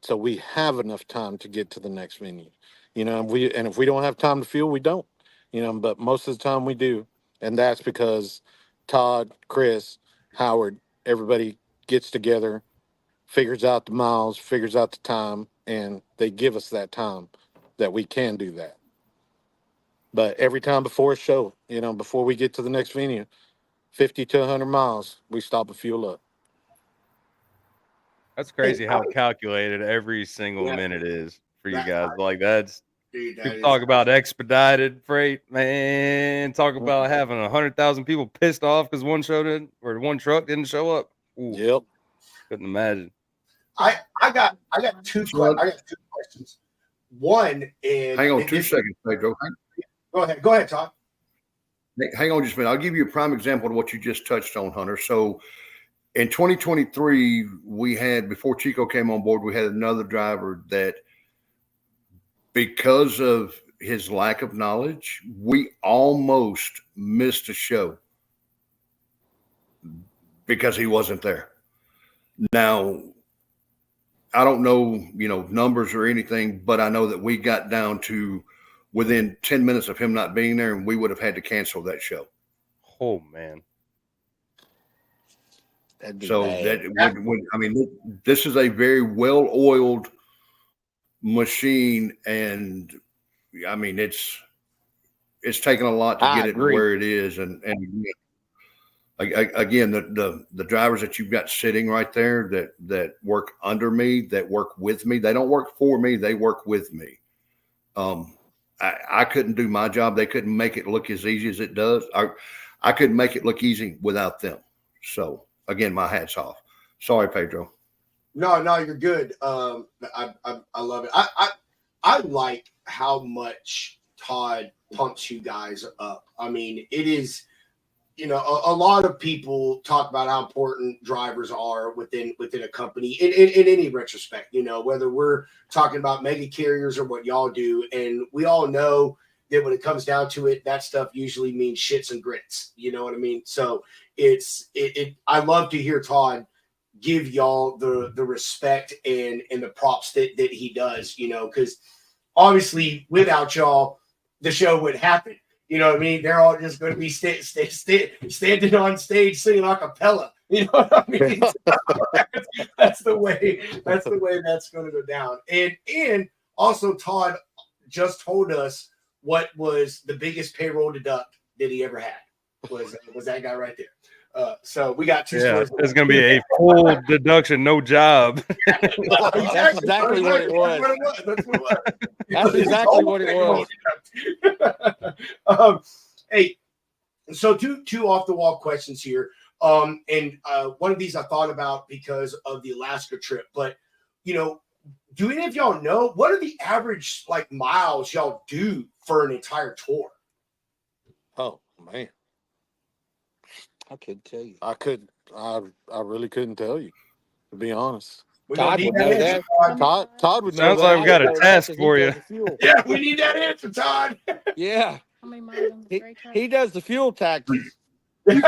so we have enough time to get to the next venue. And if we don't have time to fuel, we don't. But most of the time we do. And that's because Todd, Chris, Howard, everybody gets together, figures out the miles, figures out the time, and they give us that time that we can do that. But every time before a show, before we get to the next venue, 50 to 100 miles, we stop and fuel up. That's crazy how calculated every single minute is for you guys. Like that's people talk about expedited freight, man. Talk about having 100,000 people pissed off because one truck didn't show up. Ooh, yep, couldn't imagine. I got two questions. One is hang on 2 seconds, Pedro. Go ahead, Todd. Hang on just a minute. I'll give you a prime example of what you just touched on, Hunter. So in 2023, before Chico came on board, we had another driver that, because of his lack of knowledge, we almost missed a show because he wasn't there. Now, I don't know, numbers or anything, but I know that we got down to within 10 minutes of him not being there, and we would have had to cancel that show. Oh, man. So this is a very well-oiled machine, and I mean it's taken a lot to I get it to agree. where it is, and again, the drivers that you've got sitting right there that work under me, that work with me, they don't work for me, they work with me. I couldn't do my job. They couldn't make it look as easy as it does. I couldn't make it look easy without them. So again, my hat's off. Sorry, Pedro. No, you're good. I love it. I like how much Todd pumps you guys up. I mean, it is, you know, a lot of people talk about how important drivers are within a company in any retrospect, you know, whether we're talking about mega carriers or what y'all do. And we all know that when it comes down to it, that stuff usually means shits and grits. You know what I mean? So I love to hear Todd give y'all the respect and the props that he does, you know, because obviously without y'all, the show wouldn't happen. You know what I mean? They're all just going to be standing on stage singing a cappella. You know what I mean? that's the way that's going to go down. And also Todd just told us what was the biggest payroll deduct that he ever had. Was that guy right there? So we got two stories. It's going to be a full deduction, no job. That's exactly what it was. That's exactly what it was. Hey, so two off the wall questions here. And one of these I thought about because of the Alaska trip, but you know, do any of y'all know what are the average like miles y'all do for an entire tour? Oh man, I couldn't tell you. I really couldn't tell you, to be honest. Todd would know that. Todd would know Sounds that. like we got a task for you. Yeah, we need that answer, Todd. Yeah. How many miles on the straight He does the fuel taxes. You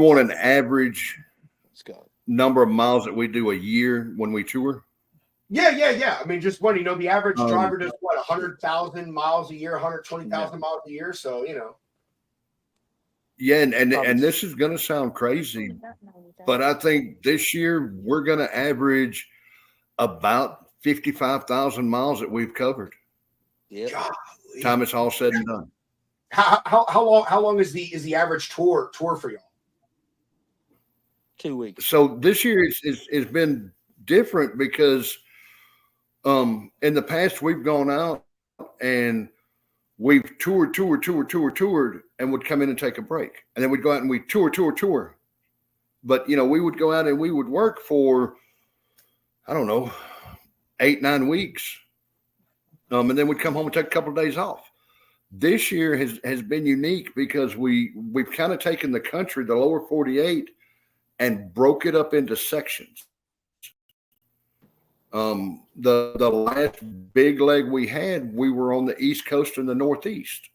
want an average number of miles that we do a year when we tour? Yeah. I mean, just one, you know, the average driver does what, 100,000 miles a year, 120,000 miles a year. So, you know. Yeah, and this is going to sound crazy, but I think this year we're going to average about 55,000 miles that we've covered. Yeah. Time it's all said and done. How long is the average tour for y'all? 2 weeks. So this year it's been different because in the past we've gone out and we've toured, and would come in and take a break. And then we'd go out and we tour. But, you know, we would go out and we would work for, I don't know, 8-9 weeks. And then we'd come home and take a couple of days off. This year has been unique because we've kind of taken the country, the lower 48, and broke it up into sections. The last big leg we had, we were on the East Coast and the Northeast.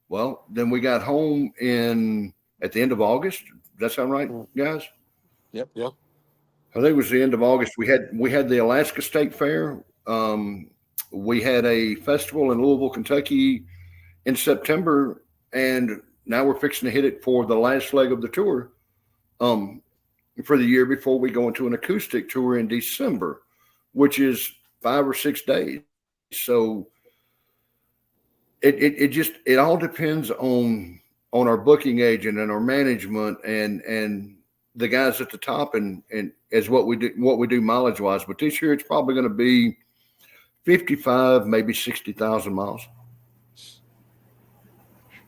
Well, then we got home at the end of August. Does that sound right, guys? Yep. I think it was the end of August. We had the Alaska State Fair. We had a festival in Louisville, Kentucky in September, and now we're fixing to hit it for the last leg of the tour for the year before we go into an acoustic tour in December, which is 5 or 6 days. So it all depends on our booking agent and our management and the guys at the top and as what we do mileage wise. But this year it's probably going to be 55, maybe 60,000 miles.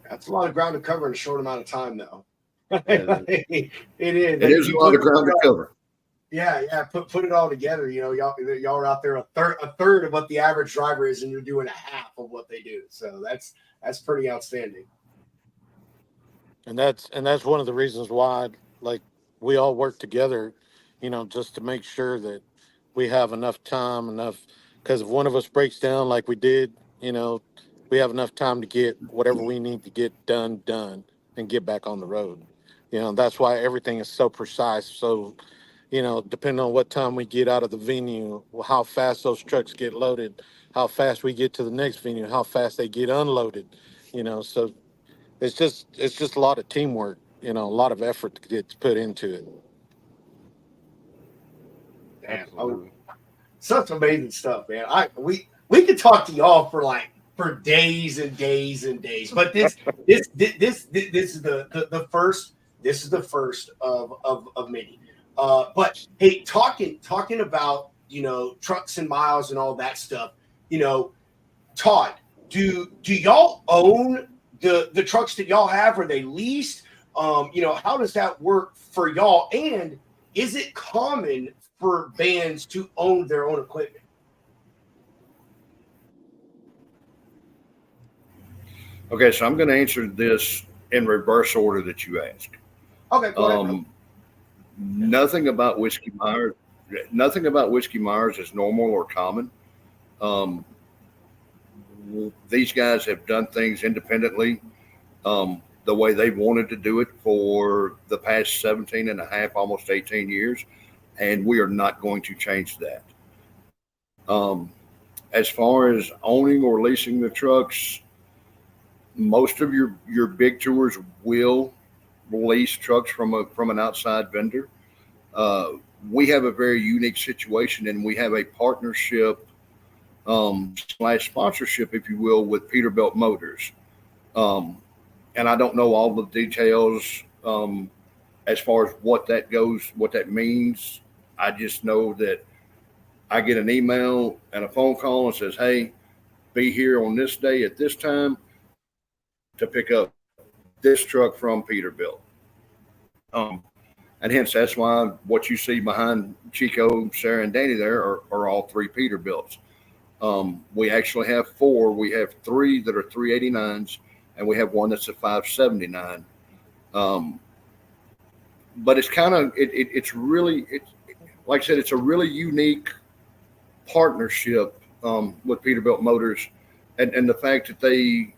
That's a lot of ground to cover in a short amount of time, though. It is. It is a lot of ground to cover. Yeah. Put it all together. You know, y'all are out there a third of what the average driver is, and you're doing a half of what they do. So that's pretty outstanding. And that's one of the reasons why, like, we all work together, you know, just to make sure that we have enough time, because if one of us breaks down like we did, you know, we have enough time to get whatever we need to get done and get back on the road. You know, that's why everything is so precise. So, you know, depending on what time we get out of the venue, how fast those trucks get loaded, how fast we get to the next venue, how fast they get unloaded, you know, so it's just a lot of teamwork, you know, a lot of effort gets put into it. man. Absolutely. Such amazing stuff, man. We could talk to y'all for days and days and days. But this is the first. This is the first of many. But hey, talking about trucks and miles and all that stuff. Todd, do y'all own the trucks that y'all have? Are they leased? How does that work for y'all? And is it common for bands to own their own equipment? Okay, so I'm going to answer this in reverse order that you asked. Okay, go ahead. Nothing about Whiskey Myers is normal or common. These guys have done things independently the way they wanted to do it for the past 17 and a half, almost 18 years, and we are not going to change that. As far as owning or leasing the trucks, most of your big tours will lease trucks from an outside vendor. We have a very unique situation, and we have a partnership / sponsorship, if you will, with Peterbilt Motors. And I don't know all the details as far as what that means. I just know that I get an email and a phone call and says, hey, be here on this day at this time to pick up this truck from Peterbilt. And hence that's why what you see behind Chico, Sarah, and Danny there are all three Peterbilts. We actually have 4. We have 3 that are 389s, and we have 1 that's a 579. But it's kind of it's really like I said, it's a really unique partnership with Peterbilt Motors, and the fact that they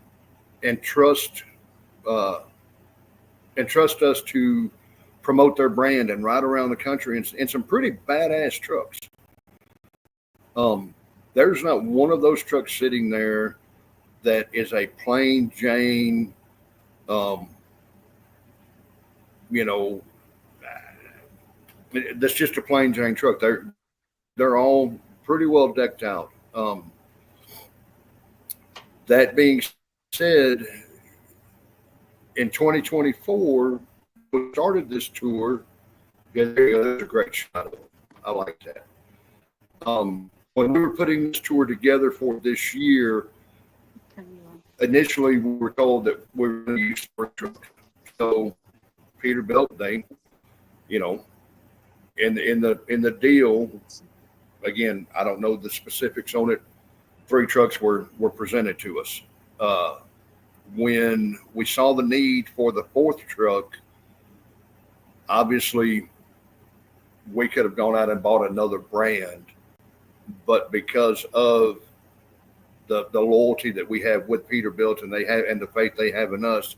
entrust us to promote their brand and ride around the country in some pretty badass trucks. There's not one of those trucks sitting there that is a plain Jane, that's just a plain Jane truck. They're all pretty well decked out. That being said, in 2024, we started this tour. Yeah, there you go. There's a great shot of it. I like that. When we were putting this tour together for this year, initially we were told that we were going to use sport truck. So Peterbilt, they, in the deal, again, I don't know the specifics on it. 3 trucks were presented to us. When we saw the need for the 4th truck, obviously we could have gone out and bought another brand, but because of the loyalty that we have with Peterbilt and the faith they have in us,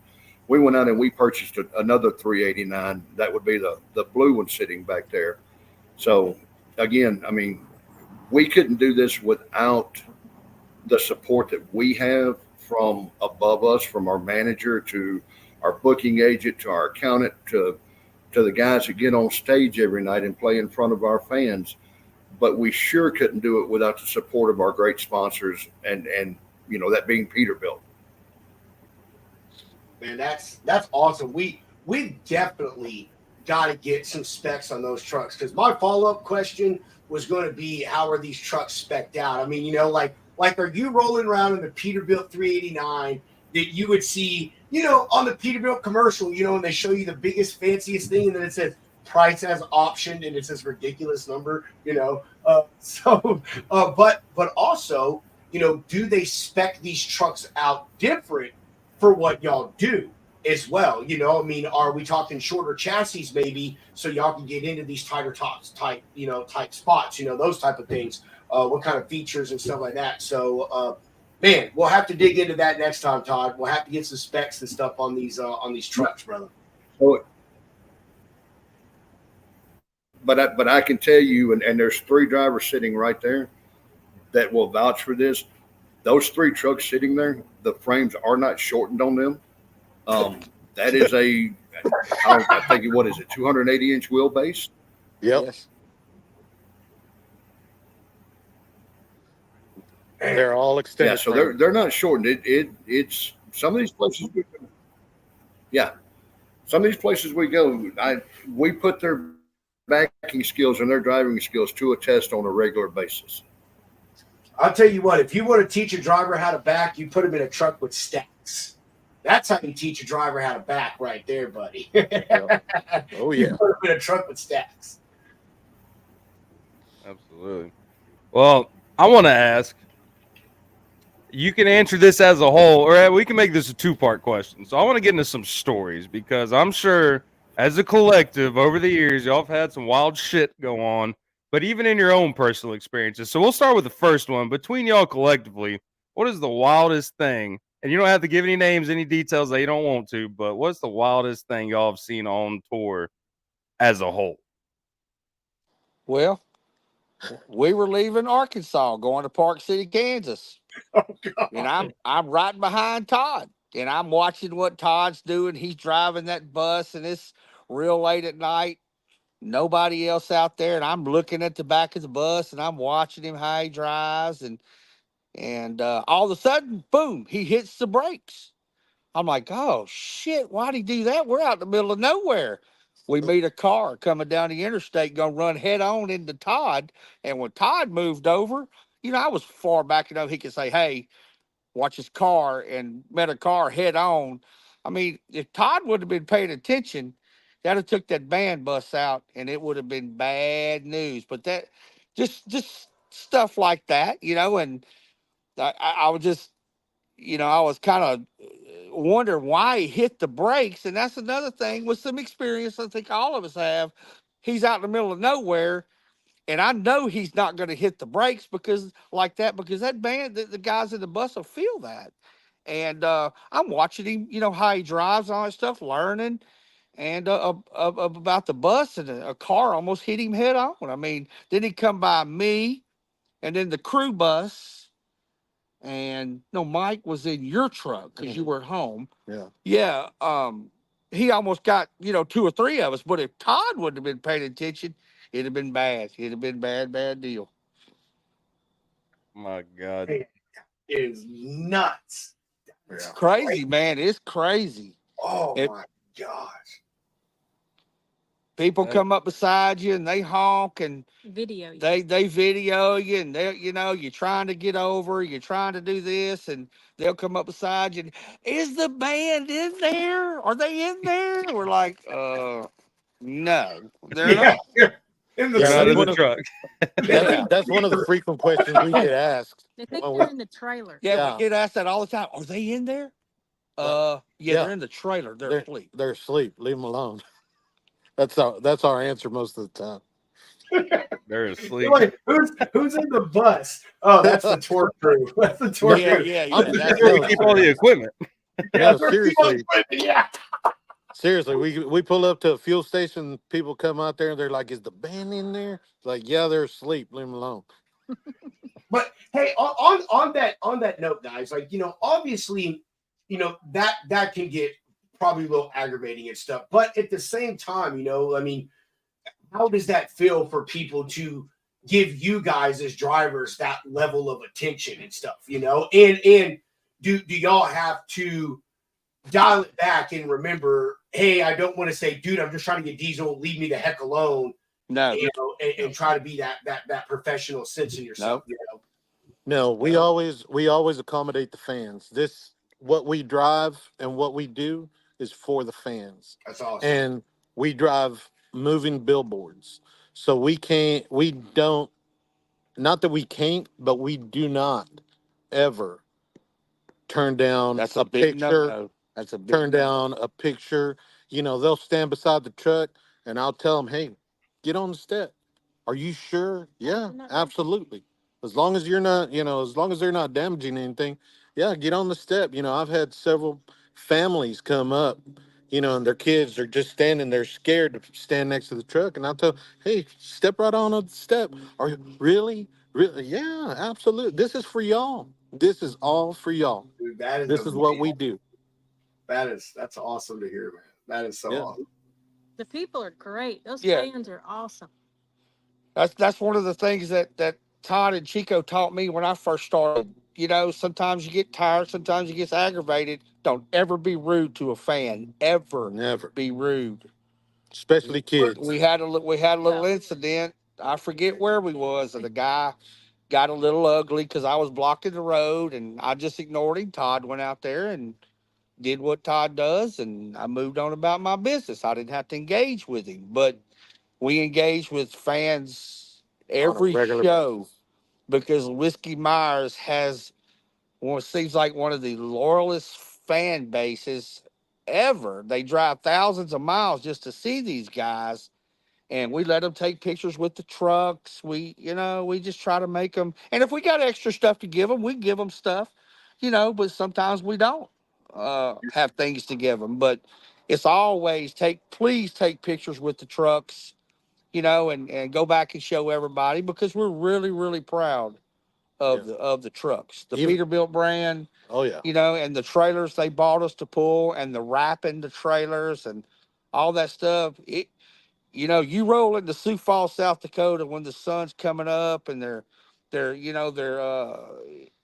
we went out and we purchased another 389. That would be the blue one sitting back there. So again, I mean, we couldn't do this without the support that we have from above us, from our manager to our booking agent to our accountant to the guys that get on stage every night and play in front of our fans. But we sure couldn't do it without the support of our great sponsors and that being Peterbilt. Man, that's awesome. We definitely got to get some specs on those trucks, because my follow-up question was going to be, how are these trucks spec'd out? I mean, like are you rolling around in the Peterbilt 389 that you would see, on the Peterbilt commercial, and they show you the biggest, fanciest thing, and then it says price as optioned, and it's this ridiculous number, but also, do they spec these trucks out different for what y'all do as well? Are we talking shorter chassis maybe, so y'all can get into these tighter tops, tight spots, those type of things, what kind of features and stuff like that. So, man, we'll have to dig into that next time, Todd. We'll have to get some specs and stuff on these trucks, brother. But I can tell you, and there's 3 drivers sitting right there that will vouch for this. Those 3 trucks sitting there, the frames are not shortened on them. That is I think what is it, 280-inch wheelbase? Yep. Yes. They're all extended. Yeah, so frames. they're not shortened. It's some of these places we go. Yeah, some of these places we go, we put their backing skills and their driving skills to a test on a regular basis. I'll tell you what, if you want to teach a driver how to back, you put him in a truck with stacks. That's how you teach a driver how to back right there, buddy. Oh, You yeah. put him in a truck with stacks. Absolutely. Well, I want to ask. You can answer this as a whole, or we can make this a two-part question. So I want to get into some stories because I'm sure as a collective over the years, y'all have had some wild shit go on, but even in your own personal experiences. So we'll start with the first one. Between y'all collectively, what is the wildest thing? And you don't have to give any names, any details that you don't want to, but what's the wildest thing y'all have seen on tour as a whole? Well, we were leaving Arkansas, going to Park City, Kansas, Oh, God. and I'm right behind Todd, and I'm watching what Todd's doing. He's driving that bus, and it's real late at night. Nobody else out there, and I'm looking at the back of the bus, and I'm watching him how he drives, and all of a sudden, boom, he hits the brakes. I'm like, oh shit, why'd he do that? We're out in the middle of nowhere. We meet a car coming down the interstate, gonna run head on into Todd. And when Todd moved over, I was far back enough he could say, hey, watch his car, and met a car head on. I mean, if Todd would have been paying attention, that'd have took that band bus out and it would have been bad news. But that just stuff like that, and I was just, I was kind of wondering why he hit the brakes. And that's another thing with some experience I think all of us have. He's out in the middle of nowhere, and I know he's not going to hit the brakes because that band, the guys in the bus will feel that. And I'm watching him, how he drives and all that stuff, learning. And about the bus, and a car almost hit him head on. I mean, then he come by me, and then the crew bus. And no, Mike was in your truck because you were at home. Yeah. Yeah. He almost got, two or three of us. But if Todd wouldn't have been paying attention, it'd have been bad. It'd have been bad deal. My God. It is nuts. It's crazy, man. It's crazy. Oh, my gosh. People come up beside you and they honk and Video you. they video you, and you're trying to get over, you're trying to do this, and they'll come up beside you and, is the band in there? Are they in there? We're like, no, they're not. In the You're not in one the of- truck. That's one of the frequent questions we get asked. They think when they're we- in the trailer. Yeah, we get asked that all the time. Are they in there? Yeah, they're in the trailer. They're asleep. They're asleep. Leave them alone. That's our answer most of the time. They're asleep. Wait, who's in the bus? Oh, that's the tour crew. That's the tour crew. Yeah. That's They keep all the equipment. No, seriously. Yeah. Seriously, we pull up to a fuel station. People come out there and they're like, "Is the band in there?" It's like, yeah, they're asleep. Leave them alone. But hey, on that note, guys, obviously, that can get probably a little aggravating and stuff. But at the same time, I mean, how does that feel for people to give you guys as drivers that level of attention and stuff? And do y'all have to dial it back and remember, hey, I don't want to say, dude, I'm just trying to get diesel, leave me the heck alone. No, and try to be that professional sense in yourself. No, we always accommodate the fans. What we drive and what we do is for the fans. That's awesome. And we drive moving billboards. So we don't, not that we can't, but we do not ever turn down that's a big picture. no-no. That's a big Turn down a picture. They'll stand beside the truck and I'll tell them, hey, get on the step. Are you sure? Yeah, absolutely. As long as you're not, as long as they're not damaging anything, yeah, get on the step. I've had several families come up, and their kids are just standing there scared to stand next to the truck. And I'll tell, hey, step right on the step. Are you really? Really? Yeah, absolutely. This is for y'all. This is all for y'all. Dude, This is what we do. That's awesome to hear, man. That is so awesome. The people are great. Those Yeah. fans are awesome. That's one of the things that Todd and Chico taught me when I first started. You know, sometimes you get tired, sometimes you get aggravated. Don't ever be rude to a fan. Ever Never, be rude. especially kids. We had a little incident. I forget where we was, and the guy got a little ugly because I was blocking the road, and I just ignored him. Todd went out there and did what Todd does, and I moved on about my business. I didn't have to engage with him, but we engage with fans On a every regular show basis. because Whiskey Myers has what seems like one of the loyalist fan bases ever. They drive thousands of miles just to see these guys, and we let them take pictures with the trucks. We just try to make them. And if we got extra stuff to give them, we give them stuff, but sometimes we don't have things to give them. But it's always please take pictures with the trucks, and go back and show everybody because we're really, really proud of Yeah. the trucks, the Even- Peterbilt brand, Oh yeah. and the trailers they bought us to pull and the wrapping the trailers and all that stuff. You roll into Sioux Falls, South Dakota when the sun's coming up and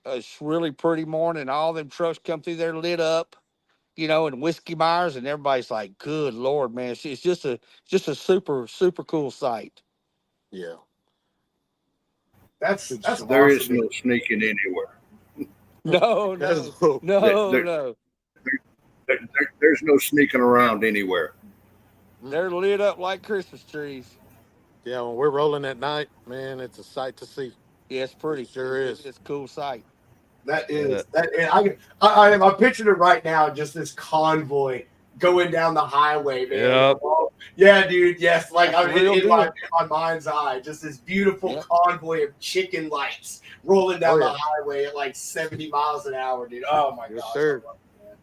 it's really pretty morning. All them trucks come through there lit up, and Whiskey Myers, and everybody's like, "Good Lord, man!" It's just a super super cool sight. Yeah. That's There is awesome. no sneaking anywhere. No, That's- no, no, There- no. There's no sneaking around anywhere. They're lit up like Christmas trees. Yeah, when we're rolling at night, man, it's a sight to see. Yeah, it's pretty. It sure is. It's a cool sight. That is that. And I'm picturing it right now. Just this convoy going down the highway, man. Yep. Yeah, dude. Yes, like That's I'm real in my good. mind's eye. Just this beautiful Yep. convoy of chicken lights rolling down Oh, the yeah. highway at like 70 miles an hour, dude. Oh my Yes, gosh. sir. I love it, man.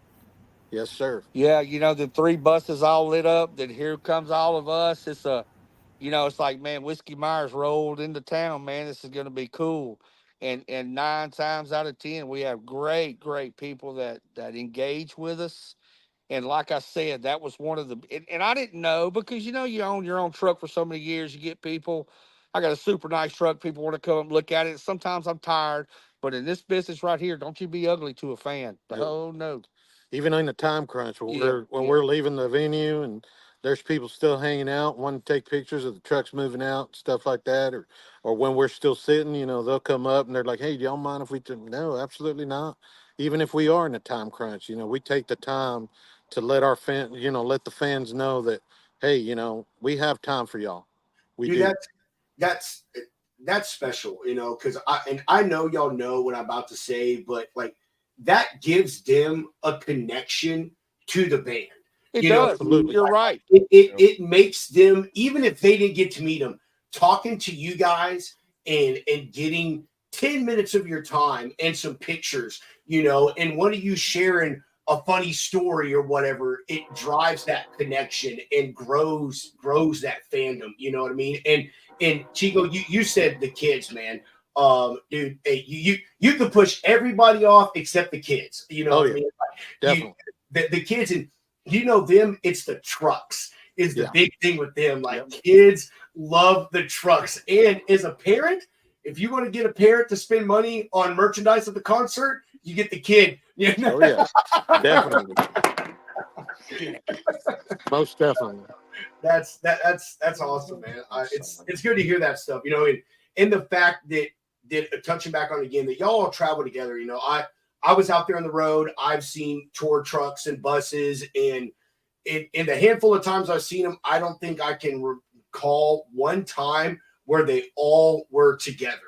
Yes, sir. Yeah, the 3 buses all lit up. Then here comes all of us. It's like, man, Whiskey Myers rolled into town, man. This is going to be cool. And 9 times out of 10, we have great, great people that engage with us. And like I said, that was one of and I didn't know because, you own your own truck for so many years. You get people. I got a super nice truck. People want to come and look at it. Sometimes I'm tired. But in this business right here, don't you be ugly to a fan. Yep. Oh, no. Even in the time crunch when Yeah, we're leaving the venue and there's people still hanging out, wanting to take pictures of the trucks moving out, stuff like that, or when we're still sitting, they'll come up and they're like, "Hey, do y'all mind if we?" No, absolutely not. Even if we are in a time crunch, we take the time to let let the fans know that, hey, we have time for y'all. We Dude, do. that's special, because I know y'all know what I'm about to say, but like that gives them a connection to the band. it You know, does. absolutely. You're right. it makes them, even if they didn't get to meet them, talking to you guys and getting 10 minutes of your time and some pictures, and one of you sharing a funny story or whatever, it drives that connection and grows that fandom. You know what I mean? And Chico, you said the kids, man. Dude, hey, you could push everybody off except the kids. You know Oh, what I yeah. mean? Definitely. The kids, and them, it's the trucks is the Yeah. big thing with them. Like Yep. kids love the trucks. And as a parent, if you want to get a parent to spend money on merchandise at the concert, you get the kid. Oh yeah, definitely. Most definitely. That's awesome, man. It's good to hear that stuff, and the fact that touching back on it again, that y'all all travel together. I was out there on the road. I've seen tour trucks and buses, and in the handful of times I've seen them, I don't think I can recall one time where they all were together.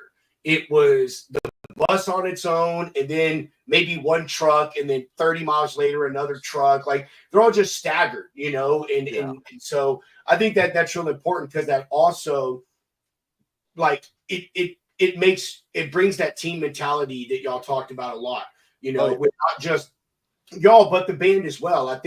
It was the bus on its own, and then maybe one truck, and then 30 miles later another truck. Like they're all just staggered, and so I think that's really important because that also, like, it brings that team mentality that y'all talked about a lot, with not just y'all but the band as well. I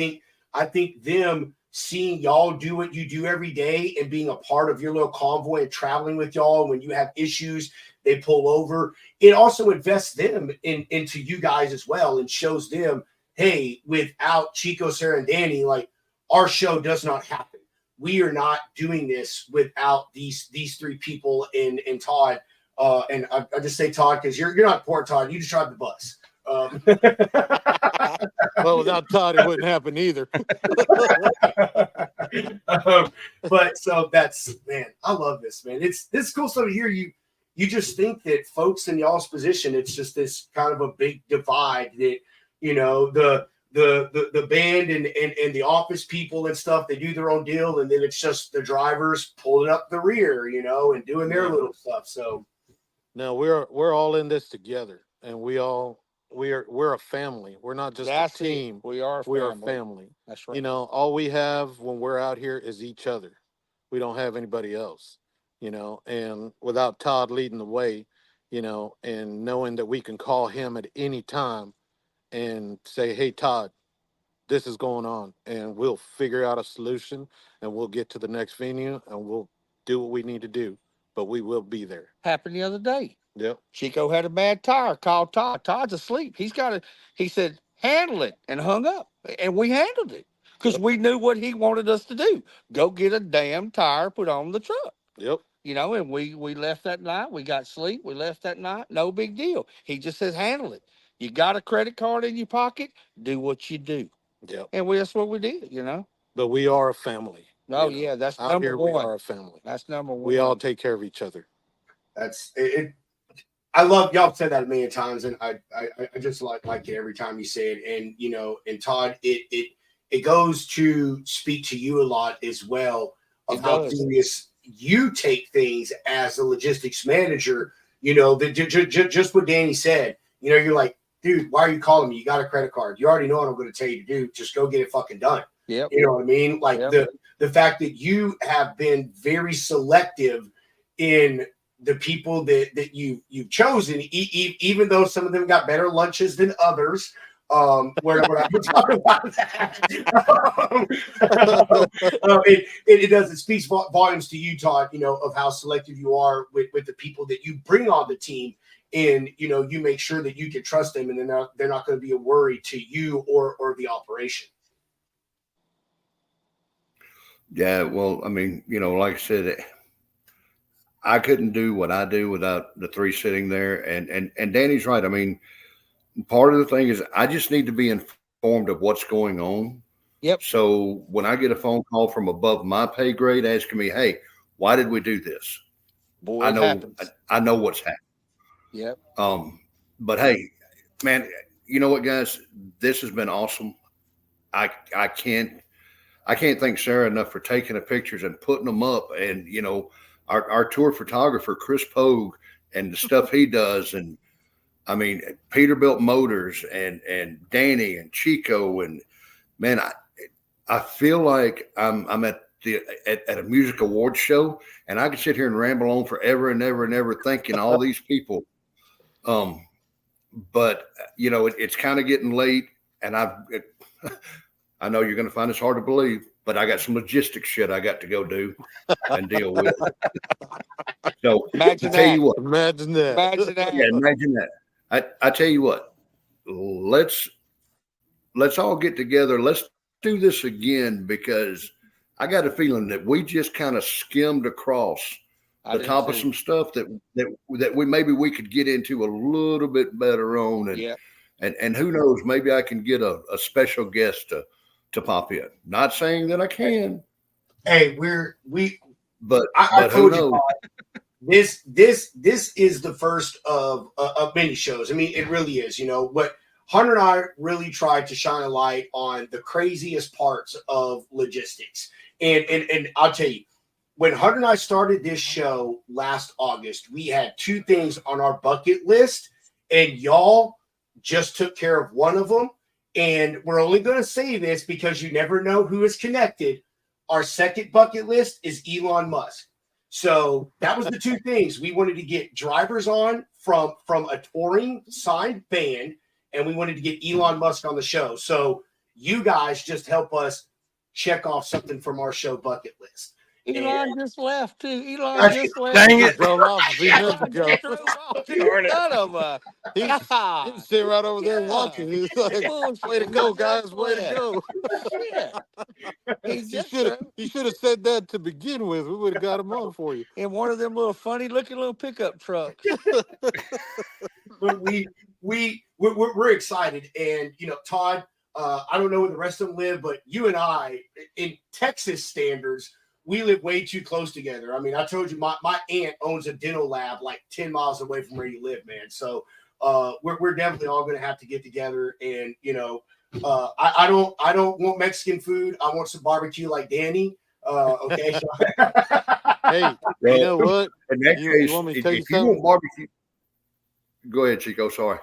think them seeing y'all do what you do every day and being a part of your little convoy and traveling with y'all when you have issues, they pull over. It also invests them into you guys as well and shows them, hey, without Chico, Sarah, and Danny, like our show does not happen. We are not doing this without these 3 people and Todd And I just say Todd because you're not poor Todd. You just drive the bus. Well, without Todd, it wouldn't happen either. But so that's, man, I love this, man. It's cool. So to hear you just think that folks in y'all's position, it's just this kind of a big divide that, you know, the band and the office people and stuff, they do their own deal, and then it's just the drivers pulling up the rear, you know, and doing their little stuff. So no, we're all in this together, and we're a family. We're not just a team. We are a family. That's right. You know, all we have when we're out here is each other. We don't have anybody else, you know, and without Todd leading the way, you know, and knowing that we can call him at any time and say, hey, Todd, this is going on, and we'll figure out a solution, and we'll get to the next venue, and we'll do what we need to do, but we will be there. Happened the other day. Yep. Chico had a bad tire. Called Todd. Todd's asleep. He said, handle it, and hung up. And we handled it because we knew what he wanted us to do. Go get a damn tire put on the truck. Yep. You know, and we left that night. We got sleep. We left that night. No big deal. He just says, handle it. You got a credit card in your pocket, do what you do. Yep. And that's what we did, you know. But we are a family. Oh, you know. yeah, that's Out number here, one. we are a family. That's number one. We all take care of each other. that's it. I love y'all said that a million times, and I just like it every time you say it. And you know, and Todd, it goes to speak to you a lot as well of how serious you take things as a logistics manager. You know, just what Danny said. You know, you're like, dude, why are you calling me? You got a credit card. You already know what I'm going to tell you to do. Just go get it fucking done. Yep. You know what I mean? Like the fact that you have been very selective in the people that you've chosen, even though some of them got better lunches than others. We're not talking about that. It speaks volumes to you, Todd, you know, of how selective you are with the people that you bring on the team. And, you know, you make sure that you can trust them, and they're not going to be a worry to you or the operation. Yeah, well, I mean, you know, like I said, I couldn't do what I do without the three sitting there. And Danny's right. I mean, part of the thing is I just need to be informed of what's going on. Yep. So when I get a phone call from above my pay grade asking me, hey, why did we do this? Boy, I know what's happening. Yep. But hey, man, you know what, guys? This has been awesome. I can't thank Sarah enough for taking the pictures and putting them up. And, you know, our tour photographer, Chris Pogue, and the stuff he does. And I mean, Peterbilt Motors and Danny and Chico. And man, I feel like I'm at a music awards show, and I could sit here and ramble on forever and ever and ever thanking all these people. But you know, it's kind of getting late, and I know you're going to find this hard to believe, but I got some logistics shit I got to go do and deal with. So Imagine tell you what, Imagine that. yeah, imagine that. I tell you what, let's all get together. Let's do this again, because I got a feeling that we just kind of skimmed across the top of some stuff that we could get into a little bit better on. And who knows, maybe I can get a special guest to pop in. Not saying that I can. Hey, but I who told you, knows? This is the first of many shows. I mean, it really is. You know what? Hunter and I really tried to shine a light on the craziest parts of logistics. And I'll tell you, when Hunter and I started this show last August, we had two things on our bucket list, and y'all just took care of one of them. And we're only going to say this because you never know who is connected. Our second bucket list is Elon Musk. So that was the two things. We wanted to get drivers on from a touring signed band, and we wanted to get Elon Musk on the show. So you guys just help us check off something from our show bucket list. Elon just left too. Elon Dang just left. Dang He it. drove off a few minutes ago. Drove off. Darn it. Son of a He God. was sitting right over there Yeah. watching. He was like, Bullshit. "Way to go, guys! Way to go!" Shit. He You just should have. You should have said that to begin with. We would have got him on for you. in one of them little funny looking little pickup trucks. But we're excited, and Todd, I don't know where the rest of them live, but you and I, in Texas standards, we live way too close together. I mean, I told you my aunt owns a dental lab like 10 miles away from where you live, man. So we're definitely all going to have to get together, and I don't want Mexican food. I want some barbecue like Danny. Okay. Hey, you know what? In that You case, want me to if tell you you want something? barbecue, go ahead, Chico. Sorry.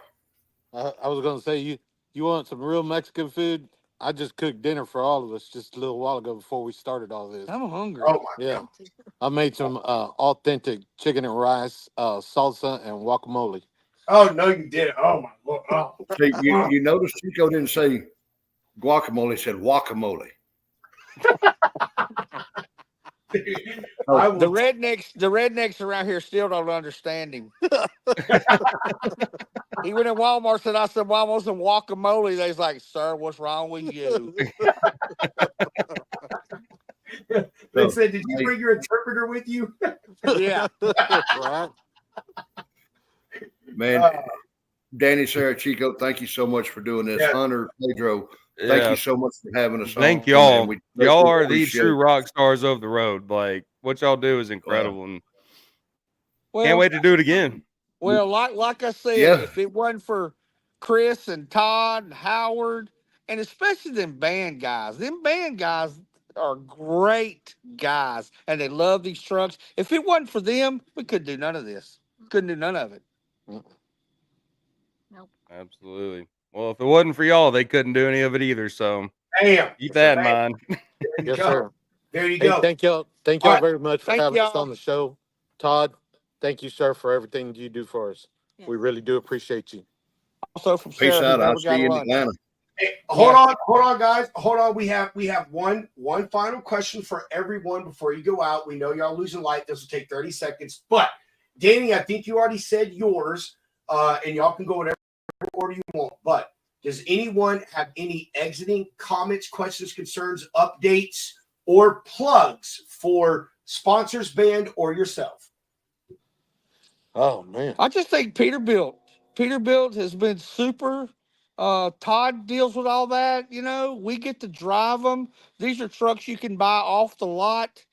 I was going to say you want some real Mexican food. I just cooked dinner for all of us just a little while ago before we started all this. I'm hungry. Oh my Yeah, God. I made some authentic chicken and rice, salsa, and guacamole. Oh no, you didn't. Oh my Lord. Oh. See, you notice Chico didn't say guacamole; he said guacamole. I The will rednecks around here still don't understand him. He went in Walmart and I said, "Well, I want some guacamole." They was like, "Sir, what's wrong with you?" They said, "Did you bring your interpreter with you?" Yeah. Right? Man, Danny, Sarah, Chico, thank you so much for doing this. Yeah. Hunter, Pedro, thank Yeah. you so much for having us Thank on. y'all. Man. We Y'all greatly are the appreciate true it. rock stars of the road. Like what y'all do is incredible, and Well, can't wait to do it again. Well, like I said, Yeah. if it wasn't for Chris and Todd and Howard, and especially them band guys are great guys, and they love these trucks. If it wasn't for them, we couldn't do none of this. Couldn't do none of it. Absolutely. Well, if it wasn't for y'all, they couldn't do any of it either. So Damn. keep that in mind. There you Yes, go. sir. There you Hey, go. thank y'all All right. very much for Thank having us y'all. on the show. Todd, thank you, sir, for everything you do for us. We really do appreciate you. Also from Peace Sarah, who out. I'll never see got you in lunch. Atlanta. Hey, hold on, guys. Hold on. We have one final question for everyone before you go out. We know y'all losing light. This will take 30 seconds. But Danny, I think you already said yours. And y'all can go whatever order you want. But does anyone have any exiting comments, questions, concerns, updates, or plugs for sponsors, band, or yourself? Oh man. I just think Peterbilt has been super. Todd deals with all that. We get to drive them. These are trucks you can buy off the lot.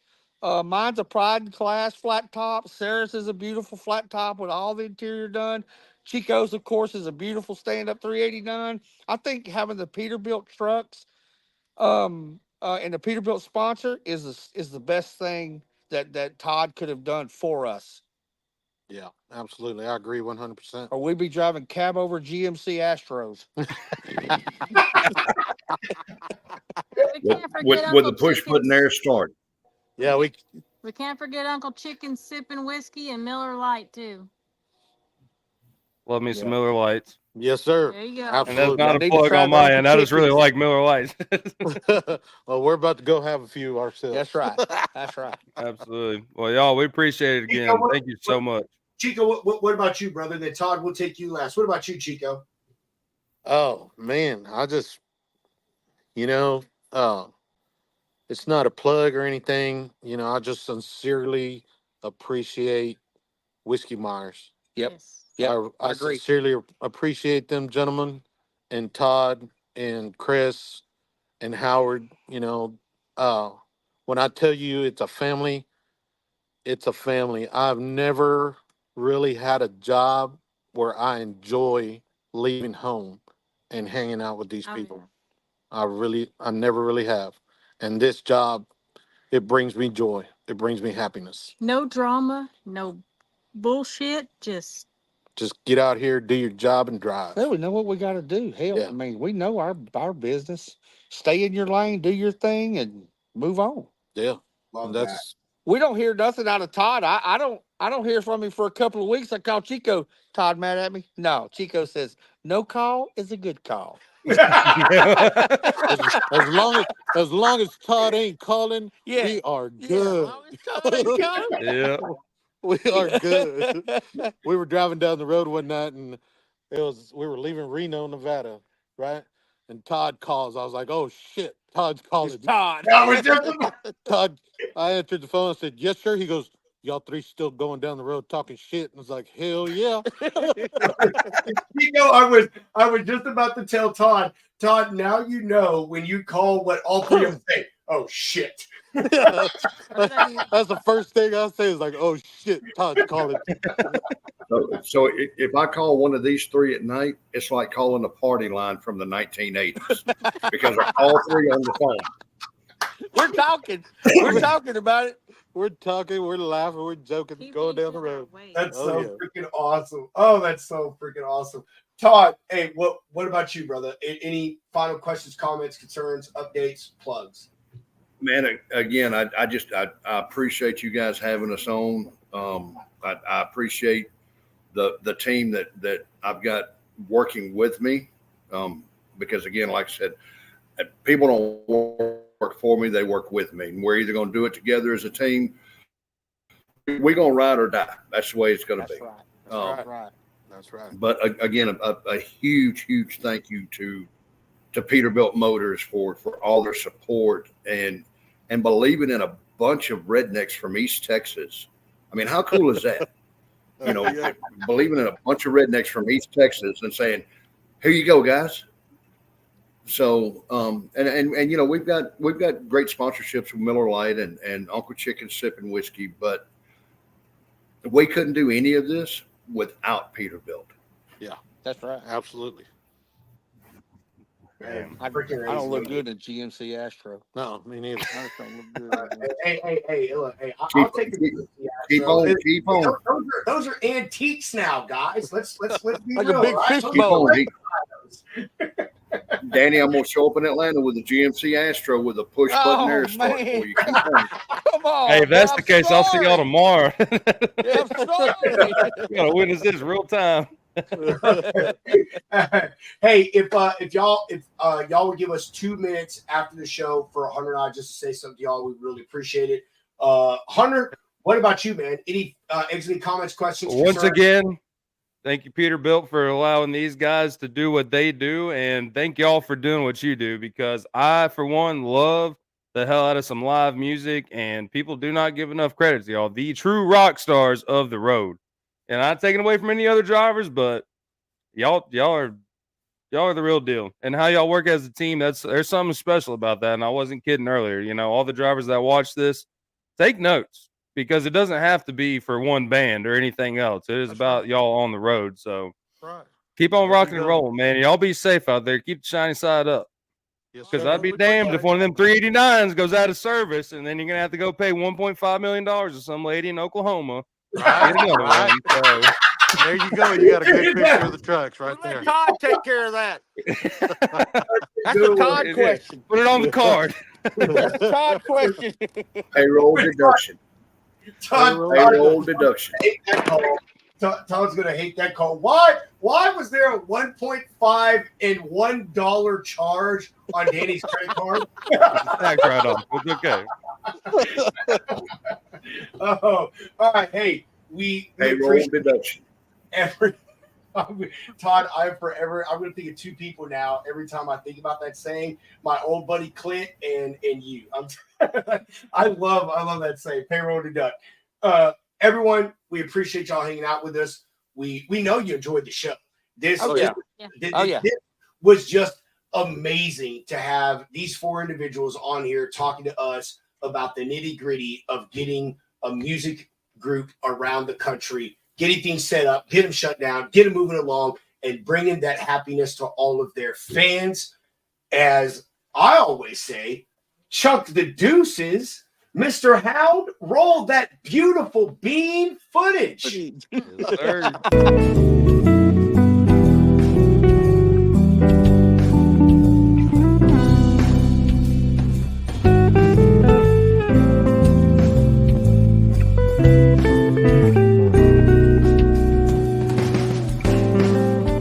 Mine's a Pride and Class flat top. Sarah's is a beautiful flat top with all the interior done. Chico's, of course, is a beautiful stand-up 389. I think having the Peterbilt trucks, and the Peterbilt sponsor is the best thing that Todd could have done for us. Yeah, absolutely. I agree 100%. Or we'd be driving cab over GMC Astros. We can't forget With Uncle the push Chicken's- button there, start. Yeah, we can't forget Uncle Chicken sipping whiskey and Miller Lite too. Love me some Miller Lights. yes, sir. There you go. And that's Absolutely. not I a need to plug try on the my Uncle end. I just really Chicken's. like Miller Lights. Well, we're about to go have a few ourselves. That's right. That's right. Absolutely. Well, y'all, we appreciate it again. Thank you so much. Chico, what about you, brother? Then Todd will take you last. What about you, Chico? Oh man, I just, it's not a plug or anything. I just sincerely appreciate Whiskey Myers. Yep. Yes. Yep. I agree. sincerely appreciate them gentlemen and Todd and Chris and Howard. When I tell you it's a family, it's a family. I've never really had a job where I enjoy leaving home and hanging out with these Oh, people. I never really have. And this job, it brings me joy. It brings me happiness. No drama, no bullshit. Just Get out here, do your job, and drive. Well, we know what we got to do. Hell, Yeah. I mean, we know our business. Stay in your lane, do your thing, and move on. Yeah. Love And that. that's We don't hear nothing out of Todd. I don't hear from him for a couple of weeks. I call Chico. Todd mad at me? No. Chico says no call is a good call. As long as Todd ain't calling, Yeah. we are Yeah, good. Yeah. We are good. We were driving down the road one night, and we were leaving Reno, Nevada, right? And Todd calls. I was like, "Oh shit, Todd's calling." It's Todd. I was just about- Todd, I answered the phone and said, "Yes, sir." He goes, "Y'all three still going down the road talking shit?" And I was like, "Hell yeah." You know, I was just about to tell Todd, now you know when you call what all three of them say, oh shit. That's the first thing I say is like, "Oh shit, Todd's calling." So if I call one of these three at night, it's like calling a party line from the 1980s because they're all three on the phone. We're talking. We're talking about it. We're talking, we're laughing, we're joking, going down the road. That's Oh, so yeah. freaking awesome. Oh, that's so freaking awesome. Todd, hey, what about you, brother? Any final questions, comments, concerns, updates, plugs? Man, again, I appreciate you guys having us on. I appreciate the team that I've got working with me, because again, like I said, people don't work for me; they work with me, and we're either going to do it together as a team. We're going to ride or die. That's the way it's going to be. Right. That's right. But again, a huge thank you to Peterbilt Motors for all their support and believing in a bunch of rednecks from East Texas. I mean, how cool is that? You know, Yeah. believing in a bunch of rednecks from East Texas and saying, "Here you go, guys." So, and you know, we've got great sponsorships with Miller Lite and Uncle Chicken Sipping Whiskey, but we couldn't do any of this without Peterbilt. That's right. Absolutely. Man, I don't look good in GMC Astro. No, me neither. I just don't look good. Hey, look, hey, I'll take the Keep on. Those are antiques now, guys. Let's be Like a real, big right? fish Those Keep are bowl. on. Danny, I'm gonna show up in Atlanta with a GMC Astro with a push button air start for man. you. Keep on. Come on. Hey, if that's bro, the case, I'll see y'all tomorrow. Yeah, I'm sorry. You gotta witness this real time. Hey, if y'all would give us 2 minutes after the show for Hunter and I just to say something to y'all, we'd really appreciate it. Hunter, what about you, man? Any exiting comments, questions? Once concerns? again, thank you, Peterbilt, for allowing these guys to do what they do, and thank y'all for doing what you do, because I, for one, love the hell out of some live music, and people do not give enough credit to y'all, the true rock stars of the road. And I'm not taking away from any other drivers, but y'all are the real deal. And how y'all work as a team, there's something special about that. And I wasn't kidding earlier. You know, all the drivers that watch this, take notes, because it doesn't have to be for one band or anything else. It is about y'all on the road. So keep on rocking and rolling, man. Y'all be safe out there. Keep the shiny side up. Because I'd be damned if one of them 389s goes out of service, and then you're gonna have to go pay $1.5 million to some lady in Oklahoma. Right. Get another one. So, There you go. You got a good picture of the trucks right there. Let Todd take care of that. That's a Todd question. put it on the card. That's a Todd question. Payroll deduction. Payroll deduction. Hate that call. Todd's gonna hate that call. Why was there a 1.5 and $1 charge on Danny's credit card? Tax write-off. It's okay. Oh, all right. Hey, we Payroll appreciate deduction. Todd, I'm gonna think of 2 people now every time I think about that saying. My old buddy Clint and you. I love that saying, payroll deduct. Everyone, we appreciate y'all hanging out with us. We know you enjoyed the show. This was just amazing to have these 4 individuals on here talking to us about the nitty-gritty of getting a music group around the country, getting things set up, get them shut down, get them moving along, and bringing that happiness to all of their fans. As I always say, Chuck the Deuces, Mr. Hound, roll that beautiful bean footage. Yes, sir.